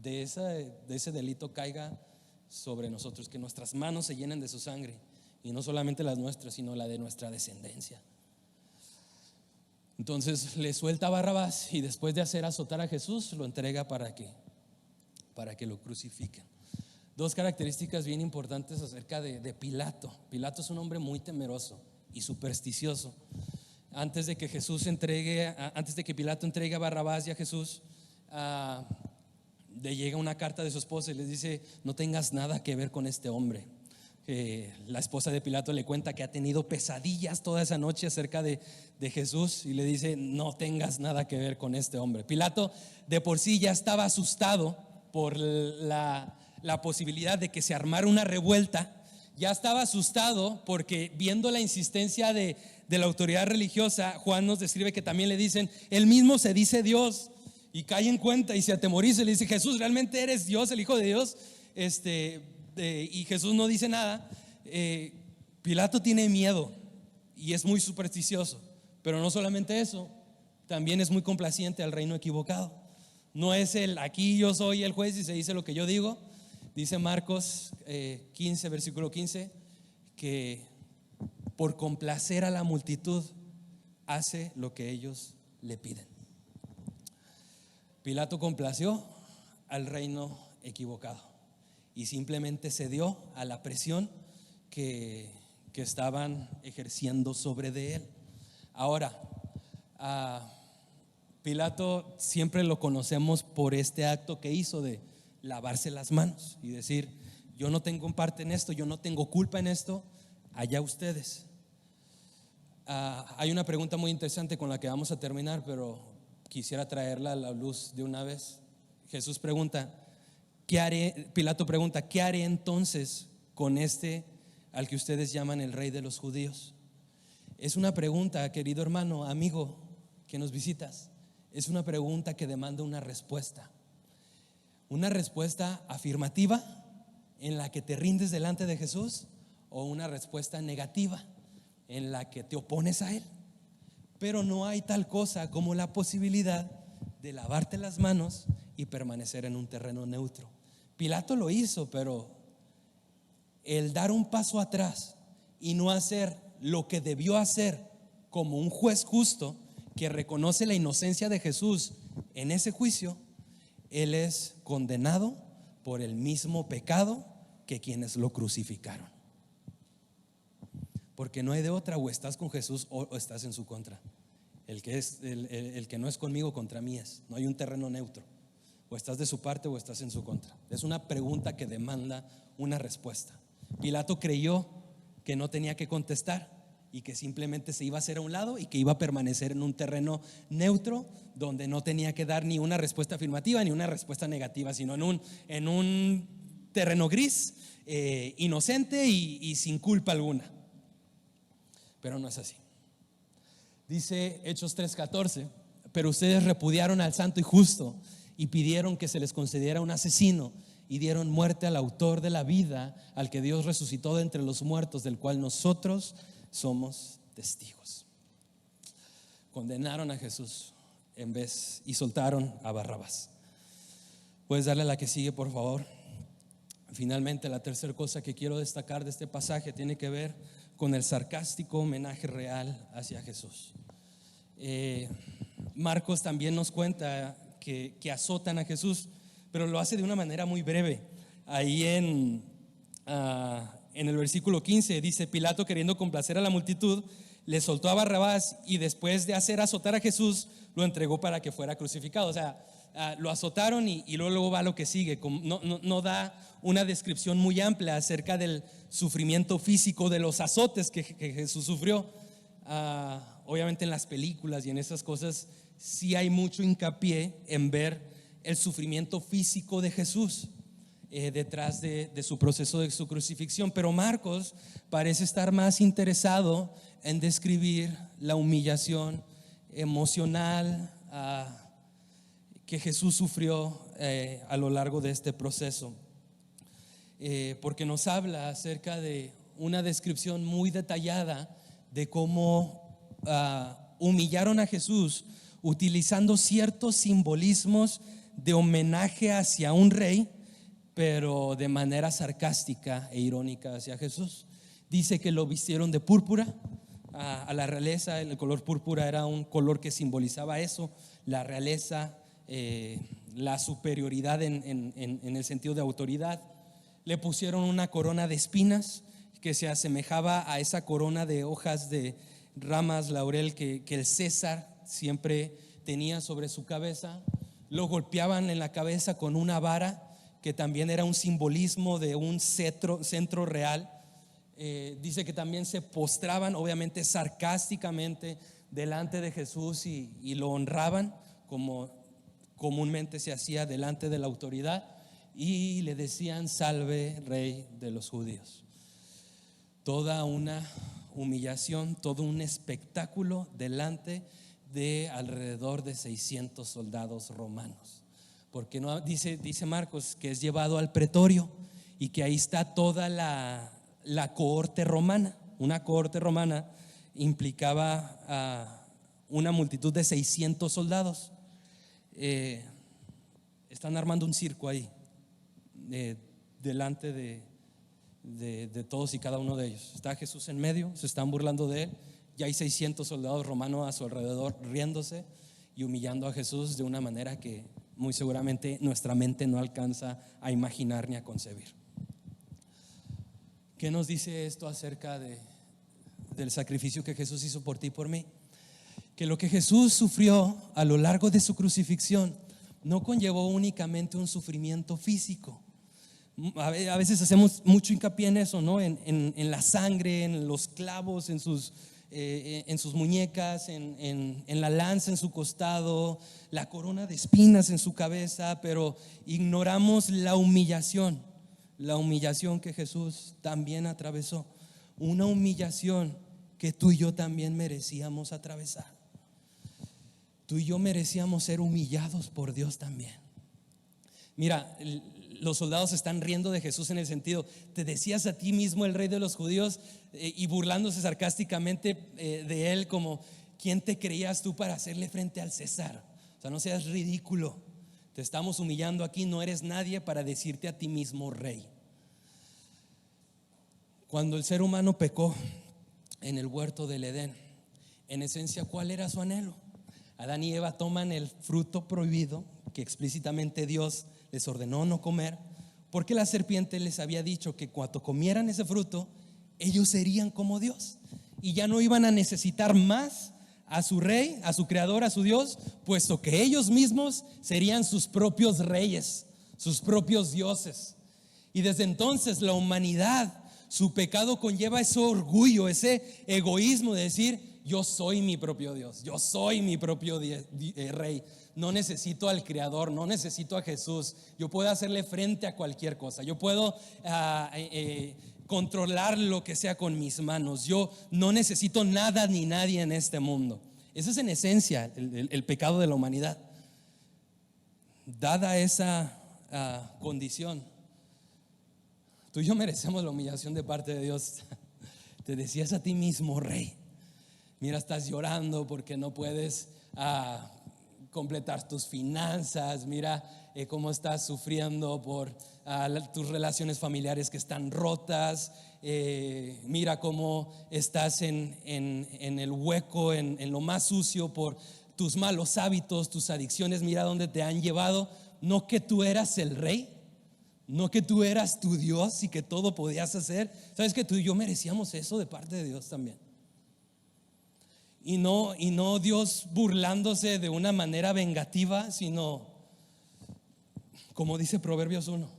ese delito caiga sobre nosotros, que nuestras manos se llenen de su sangre, y no solamente las nuestras, sino la de nuestra descendencia. Entonces le suelta a Barrabás, y después de hacer azotar a Jesús, lo entrega para que lo crucifiquen. 2 características bien importantes acerca de Pilato. Pilato es un hombre muy temeroso y supersticioso. Antes de que Pilato entregue a Barrabás y a Jesús, le llega una carta de su esposa y les dice: no tengas nada que ver con este hombre. La esposa de Pilato le cuenta que ha tenido pesadillas toda esa noche acerca de Jesús, y le dice: no tengas nada que ver con este hombre. Pilato de por sí ya estaba asustado por la posibilidad de que se armara una revuelta. Ya estaba asustado porque, viendo la insistencia de la autoridad religiosa, Juan nos describe que también le dicen: él mismo se dice Dios, y cae en cuenta y se atemoriza y le dice: Jesús, ¿realmente eres Dios, el Hijo de Dios? Y Jesús no dice nada. Pilato tiene miedo y es muy supersticioso, pero no solamente eso, también es muy complaciente al reino equivocado. No es aquí yo soy el juez y se dice lo que yo digo. Dice Marcos 15, versículo 15, que por complacer a la multitud hace lo que ellos le piden. Pilato complació al reino equivocado y simplemente cedió a la presión que estaban ejerciendo sobre de él. Ahora, Pilato siempre lo conocemos por este acto que hizo de lavarse las manos y decir: yo no tengo parte en esto, yo no tengo culpa en esto, allá ustedes. Hay una pregunta muy interesante con la que vamos a terminar, pero quisiera traerla a la luz de una vez. Jesús pregunta: Pilato pregunta: ¿qué haré entonces con este al que ustedes llaman el rey de los judíos? Es una pregunta, querido hermano, amigo que nos visitas, es una pregunta que demanda una respuesta. Una respuesta afirmativa en la que te rindes delante de Jesús, o una respuesta negativa en la que te opones a Él. Pero no hay tal cosa como la posibilidad de lavarte las manos y permanecer en un terreno neutro. Pilato lo hizo, pero el dar un paso atrás y no hacer lo que debió hacer como un juez justo que reconoce la inocencia de Jesús en ese juicio, él es condenado por el mismo pecado que quienes lo crucificaron. Porque no hay de otra: o estás con Jesús o estás en su contra. El que no es conmigo, contra mí es. No hay un terreno neutro. O estás de su parte o estás en su contra. Es una pregunta que demanda una respuesta. Pilato creyó que no tenía que contestar y que simplemente se iba a hacer a un lado y que iba a permanecer en un terreno neutro, donde no tenía que dar ni una respuesta afirmativa ni una respuesta negativa, sino en un terreno gris, inocente y sin culpa alguna. Pero no es así. Dice Hechos 3:14: pero ustedes repudiaron al santo y justo y pidieron que se les concediera un asesino, y dieron muerte al autor de la vida, al que Dios resucitó de entre los muertos, del cual nosotros somos testigos. Condenaron a Jesús y soltaron a Barrabás. Puedes darle a la que sigue, por favor. Finalmente, la tercera cosa que quiero destacar de este pasaje tiene que ver con el sarcástico homenaje real hacia Jesús. Marcos también nos cuenta que azotan a Jesús, pero lo hace de una manera muy breve. Ahí en el versículo 15 dice: Pilato, queriendo complacer a la multitud, le soltó a Barrabás, y después de hacer azotar a Jesús, lo entregó para que fuera crucificado. O sea, lo azotaron y luego va lo que sigue. No da una descripción muy amplia acerca del sufrimiento físico de los azotes que Jesús sufrió. Obviamente en las películas y en esas cosas sí hay mucho hincapié en ver el sufrimiento físico de Jesús detrás de su proceso de su crucifixión, pero Marcos parece estar más interesado en describir la humillación emocional que Jesús sufrió a lo largo de este proceso, porque nos habla acerca de una descripción muy detallada de cómo humillaron a Jesús utilizando ciertos simbolismos de homenaje hacia un rey, pero de manera sarcástica e irónica hacia Jesús. Dice que lo vistieron de púrpura. A la realeza, el color púrpura era un color que simbolizaba eso, la realeza, la superioridad en el sentido de autoridad. Le pusieron una corona de espinas que se asemejaba a esa corona de hojas de ramas laurel que el César siempre tenía sobre su cabeza. Lo golpeaban en la cabeza con una vara, que también era un simbolismo de un centro real. Dice que también se postraban, obviamente sarcásticamente, delante de Jesús y lo honraban como comúnmente se hacía delante de la autoridad, y le decían: salve, rey de los judíos. Toda una humillación, todo un espectáculo delante de alrededor de 600 soldados romanos. Porque no dice Marcos que es llevado al pretorio y que ahí está toda la cohorte romana. Una cohorte romana implicaba a una multitud de 600 soldados. Están armando un circo ahí delante de todos y cada uno de ellos. Está Jesús en medio, se están burlando de él, y hay 600 soldados romanos a su alrededor riéndose y humillando a Jesús de una manera que muy seguramente nuestra mente no alcanza a imaginar ni a concebir. ¿Qué nos dice esto acerca del sacrificio que Jesús hizo por ti y por mí? Que lo que Jesús sufrió a lo largo de su crucifixión no conllevó únicamente un sufrimiento físico. A veces hacemos mucho hincapié en eso, ¿no? En la sangre, en los clavos, en sus muñecas, en la lanza en su costado, la corona de espinas en su cabeza, pero ignoramos la humillación que Jesús también atravesó, una humillación que tú y yo también merecíamos atravesar. Tú y yo merecíamos ser humillados por Dios también. Mira, los soldados están riendo de Jesús en el sentido: te decías a ti mismo el rey de los judíos, y burlándose sarcásticamente de él, como: ¿quién te creías tú para hacerle frente al César? O sea, no seas ridículo, te estamos humillando aquí, no eres nadie para decirte a ti mismo rey. Cuando el ser humano pecó en el huerto del Edén, en esencia, ¿cuál era su anhelo? Adán y Eva toman el fruto prohibido que explícitamente Dios les ordenó no comer, porque la serpiente les había dicho que cuando comieran ese fruto, ellos serían como Dios y ya no iban a necesitar más a su rey, a su creador, a su Dios, puesto que ellos mismos serían sus propios reyes, sus propios dioses. Y desde entonces la humanidad, su pecado conlleva ese orgullo, ese egoísmo de decir: yo soy mi propio Dios, yo soy mi propio rey, no necesito al Creador, no necesito a Jesús, yo puedo hacerle frente a cualquier cosa, yo puedo controlar lo que sea con mis manos, yo no necesito nada ni nadie en este mundo. Ese es en esencia el pecado de la humanidad. Dada esa condición, tú y yo merecemos la humillación de parte de Dios. Te decías a ti mismo rey. Mira, estás llorando porque no puedes completar tus finanzas, mira cómo estás sufriendo por tus relaciones familiares que están rotas, mira cómo estás en el hueco, en lo más sucio por tus malos hábitos, tus adicciones, mira dónde te han llevado. No que tú eras el rey, no que tú eras tu Dios y que todo podías hacer. Sabes que tú y yo merecíamos eso de parte de Dios también. Y no Dios burlándose de una manera vengativa, sino como dice Proverbios 1,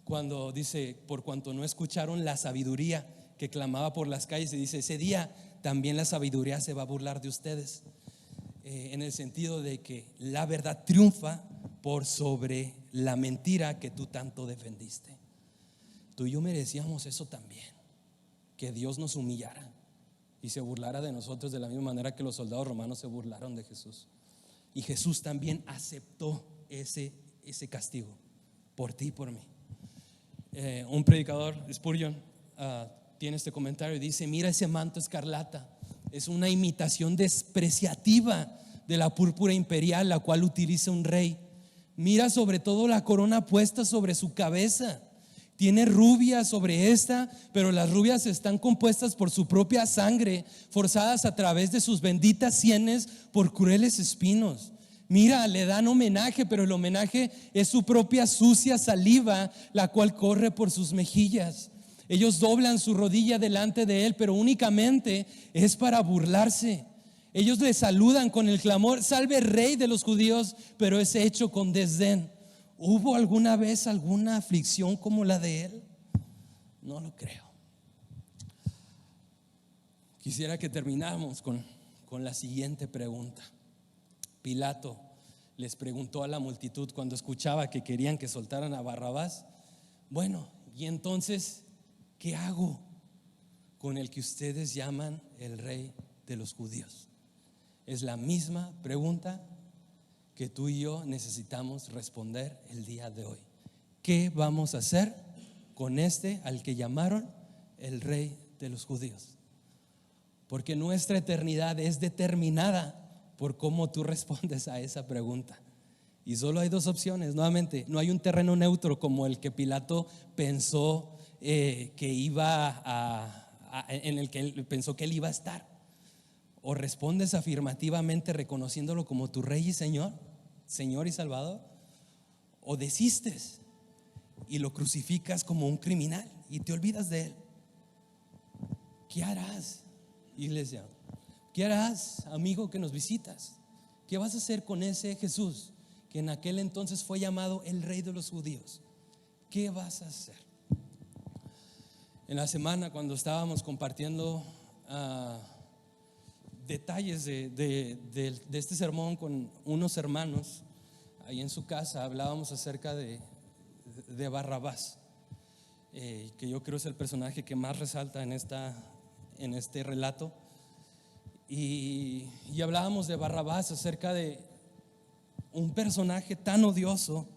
cuando dice: por cuanto no escucharon la sabiduría que clamaba por las calles, y dice: ese día también la sabiduría se va a burlar de ustedes, en el sentido de que la verdad triunfa por sobre la mentira que tú tanto defendiste. Tú y yo merecíamos eso también, que Dios nos humillara y se burlara de nosotros de la misma manera que los soldados romanos se burlaron de Jesús. Y Jesús también aceptó ese castigo por ti y por mí. Un predicador, Spurgeon, tiene este comentario y dice: mira ese manto escarlata, es una imitación despreciativa de la púrpura imperial, la cual utiliza un rey. Mira sobre todo la corona puesta sobre su cabeza. Tiene rubias sobre esta, pero las rubias están compuestas por su propia sangre, forzadas a través de sus benditas sienes por crueles espinos. Mira, le dan homenaje, pero el homenaje es su propia sucia saliva, la cual corre por sus mejillas. Ellos doblan su rodilla delante de él, pero únicamente es para burlarse. Ellos le saludan con el clamor: salve rey de los judíos, pero es hecho con desdén. ¿Hubo alguna vez alguna aflicción como la de él? No lo creo. Quisiera que termináramos con la siguiente pregunta. Pilato les preguntó a la multitud cuando escuchaba que querían que soltaran a Barrabás: bueno, y entonces, ¿qué hago con el que ustedes llaman el rey de los judíos? Es la misma pregunta que tú y yo necesitamos responder el día de hoy. ¿Qué vamos a hacer con este al que llamaron el rey de los judíos? Porque nuestra eternidad es determinada por cómo tú respondes a esa pregunta. Y solo hay dos opciones. Nuevamente, no hay un terreno neutro como el que Pilato pensó que iba en el que él pensó que él iba a estar. O respondes afirmativamente reconociéndolo como tu rey y Señor y Salvador, o desistes y lo crucificas como un criminal y te olvidas de él. ¿Qué harás, iglesia? ¿Qué harás, amigo que nos visitas? ¿Qué vas a hacer con ese Jesús que en aquel entonces fue llamado el rey de los judíos? ¿Qué vas a hacer? En la semana, cuando estábamos compartiendo detalles de este sermón con unos hermanos ahí en su casa, hablábamos acerca de Barrabás, que yo creo es el personaje que más resalta en este relato. Y hablábamos de Barrabás, acerca de un personaje tan odioso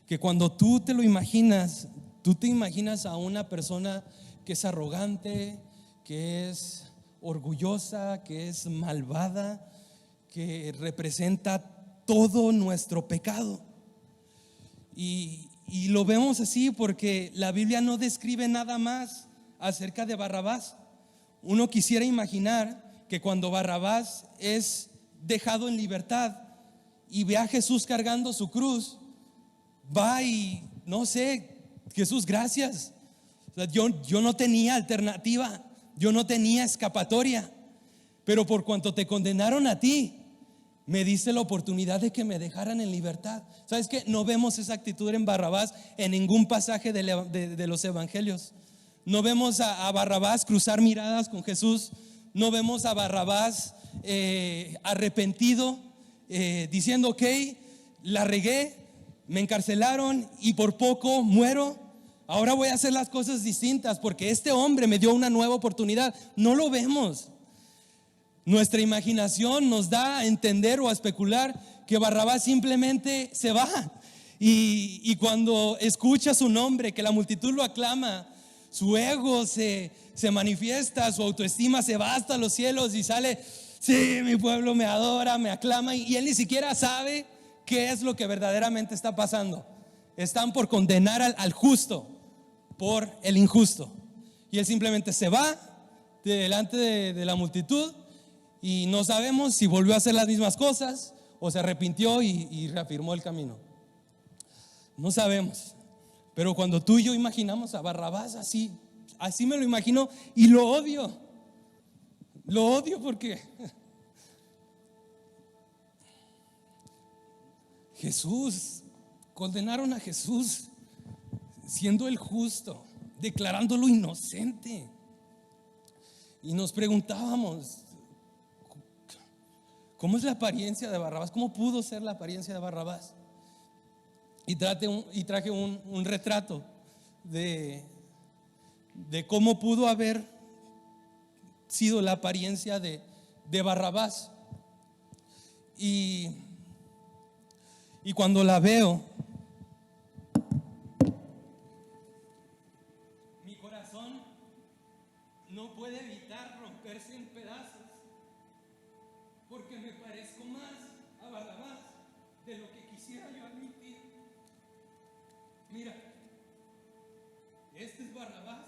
que cuando tú te lo imaginas, tú te imaginas a una persona que es arrogante, que es orgullosa, que es malvada, que representa todo nuestro pecado. Y lo vemos así porque la Biblia no describe nada más acerca de Barrabás. Uno quisiera imaginar que cuando Barrabás es dejado en libertad y ve a Jesús cargando su cruz, va y no sé: Jesús, gracias. O sea, yo no tenía alternativa, yo no tenía escapatoria, pero por cuanto te condenaron a ti, me diste la oportunidad de que me dejaran en libertad. ¿Sabes qué? No vemos esa actitud en Barrabás en ningún pasaje de los evangelios. No vemos a Barrabás cruzar miradas con Jesús. No vemos a Barrabás arrepentido, diciendo: ok, la regué, me encarcelaron y por poco muero. Ahora voy a hacer las cosas distintas porque este hombre me dio una nueva oportunidad. No lo vemos. Nuestra imaginación nos da a entender o a especular que Barrabás simplemente se va. Y cuando escucha su nombre, que la multitud lo aclama, su ego se manifiesta, su autoestima se va hasta los cielos y sale: sí, mi pueblo me adora, me aclama. Y él ni siquiera sabe ¿qué es lo que verdaderamente está pasando? Están por condenar al justo por el injusto. Y él simplemente se va delante de la multitud y no sabemos si volvió a hacer las mismas cosas o se arrepintió y reafirmó el camino. No sabemos. Pero cuando tú y yo imaginamos a Barrabás así me lo imagino y lo odio. Lo odio porque Jesús, condenaron a Jesús siendo el justo, declarándolo inocente. Y nos preguntábamos, ¿cómo es la apariencia de Barrabás? ¿Cómo pudo ser la apariencia de Barrabás? Y traje un retrato de cómo pudo haber sido la apariencia de Barrabás. Y cuando la veo, mi corazón no puede evitar romperse en pedazos, porque me parezco más a Barrabás de lo que quisiera yo admitir. Mira, este es Barrabás.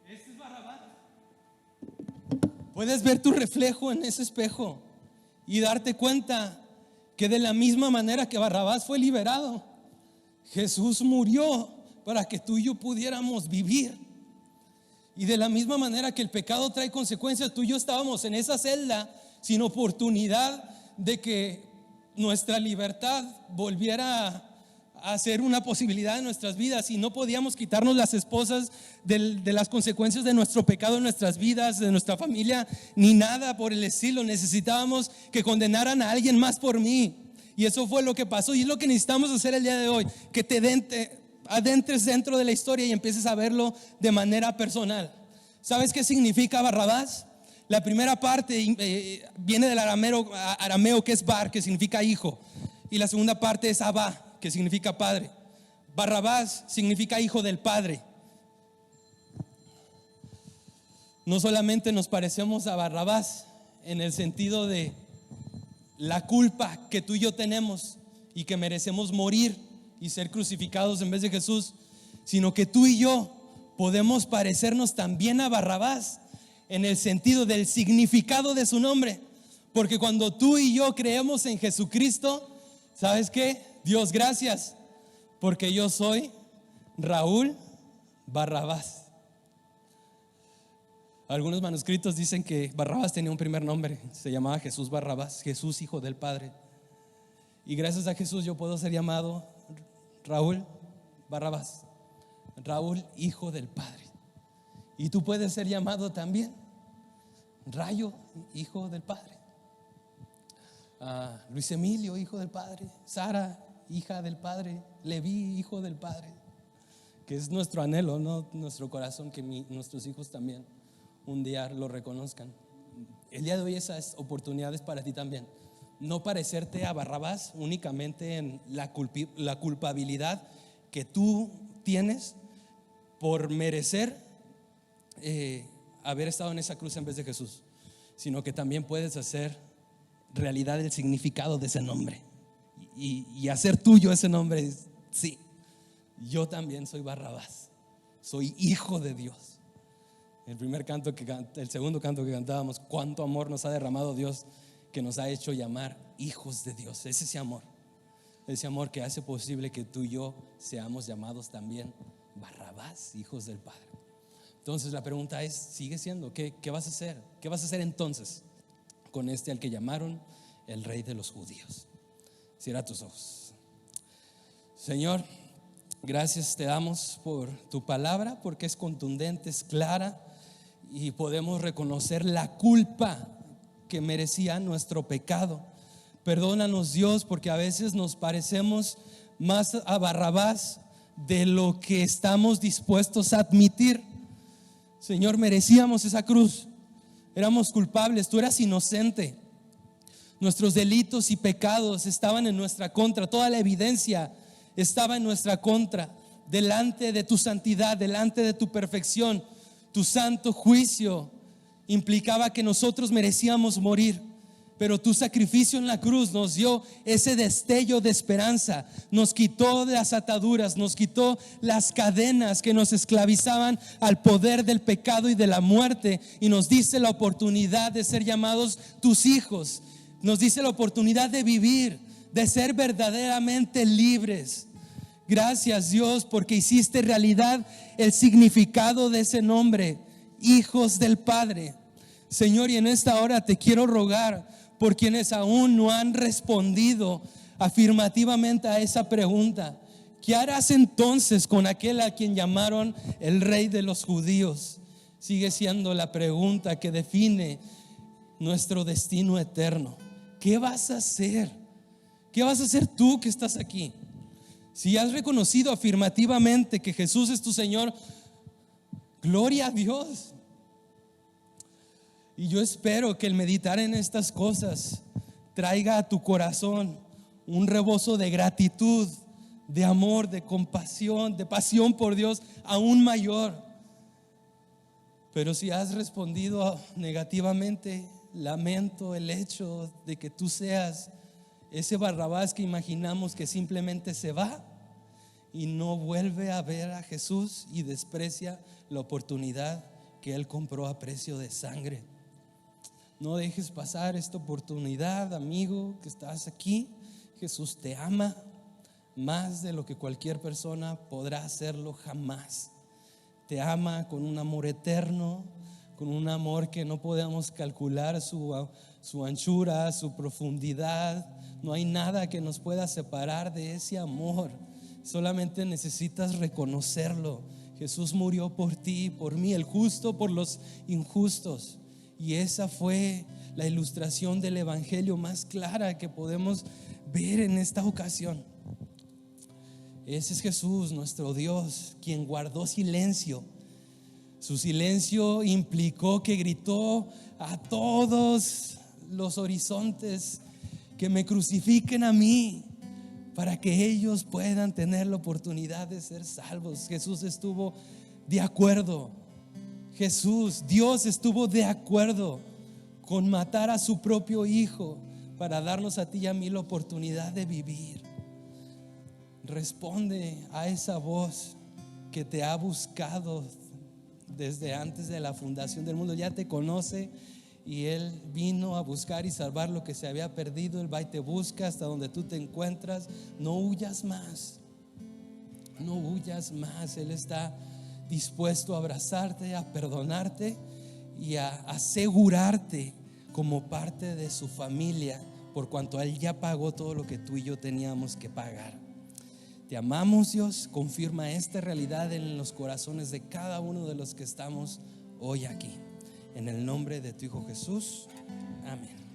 Este es Barrabás. Puedes ver tu reflejo en ese espejo y darte cuenta que de la misma manera que Barrabás fue liberado, Jesús murió para que tú y yo pudiéramos vivir. Y de la misma manera que el pecado trae consecuencias, tú y yo estábamos en esa celda sin oportunidad de que nuestra libertad volviera a ser una posibilidad en nuestras vidas, y no podíamos quitarnos las esposas de las consecuencias de nuestro pecado en nuestras vidas, de nuestra familia, ni nada por el estilo. Necesitábamos que condenaran a alguien más por mí, y eso fue lo que pasó, y es lo que necesitamos hacer el día de hoy, que te adentres dentro de la historia y empieces a verlo de manera personal. ¿Sabes qué significa Barrabás? La primera parte viene del arameo que es bar, que significa hijo, y la segunda parte es abá, que significa padre. Barrabás significa hijo del padre. No solamente nos parecemos a Barrabás en el sentido de la culpa que tú y yo tenemos y que merecemos morir y ser crucificados en vez de Jesús, sino que tú y yo podemos parecernos también a Barrabás en el sentido del significado de su nombre. Porque cuando tú y yo creemos en Jesucristo, ¿sabes qué? Dios, gracias, porque yo soy Raúl Barrabás. Algunos manuscritos dicen que Barrabás tenía un primer nombre, se llamaba Jesús Barrabás, Jesús hijo del Padre. Y gracias a Jesús yo puedo ser llamado Raúl Barrabás, Raúl hijo del Padre. Y tú puedes ser llamado también Rayo, hijo del Padre. Luis Emilio, hijo del Padre. Sara, hija del Padre. Leví, hijo del Padre. Que es nuestro anhelo, ¿no? Nuestro corazón, que nuestros hijos también un día lo reconozcan. El día de hoy esas oportunidades para ti también. No parecerte a Barrabás únicamente en la culpabilidad que tú tienes por merecer haber estado en esa cruz en vez de Jesús, sino que también puedes hacer realidad el significado de ese nombre y hacer tuyo ese nombre. Sí, yo también soy Barrabás, soy hijo de Dios. El segundo canto que cantábamos, cuánto amor nos ha derramado Dios, que nos ha hecho llamar hijos de Dios. Es ese amor que hace posible que tú y yo seamos llamados también Barrabás, hijos del Padre. Entonces la pregunta es, sigue siendo, ¿qué vas a hacer? ¿Qué vas a hacer entonces con al que llamaron el Rey de los Judíos? Cierra tus ojos. Señor, gracias te damos por tu palabra, porque es contundente, es clara, y podemos reconocer la culpa que merecía nuestro pecado. Perdónanos, Dios, porque a veces nos parecemos más a Barrabás de lo que estamos dispuestos a admitir. Señor, merecíamos esa cruz, éramos culpables, tú eras inocente. Nuestros delitos y pecados estaban en nuestra contra, toda la evidencia estaba en nuestra contra, delante de tu santidad, delante de tu perfección. Tu santo juicio implicaba que nosotros merecíamos morir, Pero tu sacrificio en la cruz nos dio ese destello de esperanza, nos quitó de las ataduras, nos quitó las cadenas que nos esclavizaban al poder del pecado y de la muerte, y nos dice la oportunidad de ser llamados tus hijos, nos dice la oportunidad de vivir, de ser verdaderamente libres. Gracias, Dios, porque hiciste realidad el significado de ese nombre, hijos del Padre. Señor, y en esta hora te quiero rogar por quienes aún no han respondido afirmativamente a esa pregunta. ¿Qué harás entonces con aquel a quien llamaron el Rey de los judíos? Sigue siendo la pregunta que define nuestro destino eterno. ¿Qué vas a hacer? ¿Qué vas a hacer tú que estás aquí? Si has reconocido afirmativamente que Jesús es tu Señor, gloria a Dios. Y yo espero que el meditar en estas cosas traiga a tu corazón un rebozo de gratitud, de amor, de compasión, de pasión por Dios aún mayor. Pero si has respondido negativamente, lamento el hecho de que tú seas ese Barrabás que imaginamos que simplemente se va y no vuelve a ver a Jesús y desprecia la oportunidad que Él compró a precio de sangre. No dejes pasar esta oportunidad, amigo, que estás aquí. Jesús te ama más de lo que cualquier persona podrá hacerlo jamás. Te ama con un amor eterno, con un amor que no podemos calcular su anchura, su profundidad. No hay nada que nos pueda separar de ese amor. Solamente necesitas reconocerlo. Jesús murió por ti, por mí, el justo por los injustos. Y esa fue la ilustración del evangelio más clara que podemos ver en esta ocasión. Ese es Jesús, nuestro Dios, quien guardó silencio. Su silencio implicó que gritó a todos los horizontes que me crucifiquen a mí, para que ellos puedan tener la oportunidad de ser salvos. Jesús estuvo de acuerdo. Dios estuvo de acuerdo con matar a su propio hijo para darnos a ti y a mí la oportunidad de vivir. Responde a esa voz que te ha buscado desde antes de la fundación del mundo. Ya te conoce y Él vino a buscar y salvar lo que se había perdido. Él va y te busca hasta donde tú te encuentras. No huyas más, no huyas más. Él está dispuesto a abrazarte, a perdonarte y a asegurarte como parte de su familia, por cuanto Él ya pagó todo lo que tú y yo teníamos que pagar. Te amamos, Dios. Confirma esta realidad en los corazones de cada uno de los que estamos hoy aquí. En el nombre de tu Hijo Jesús. Amén.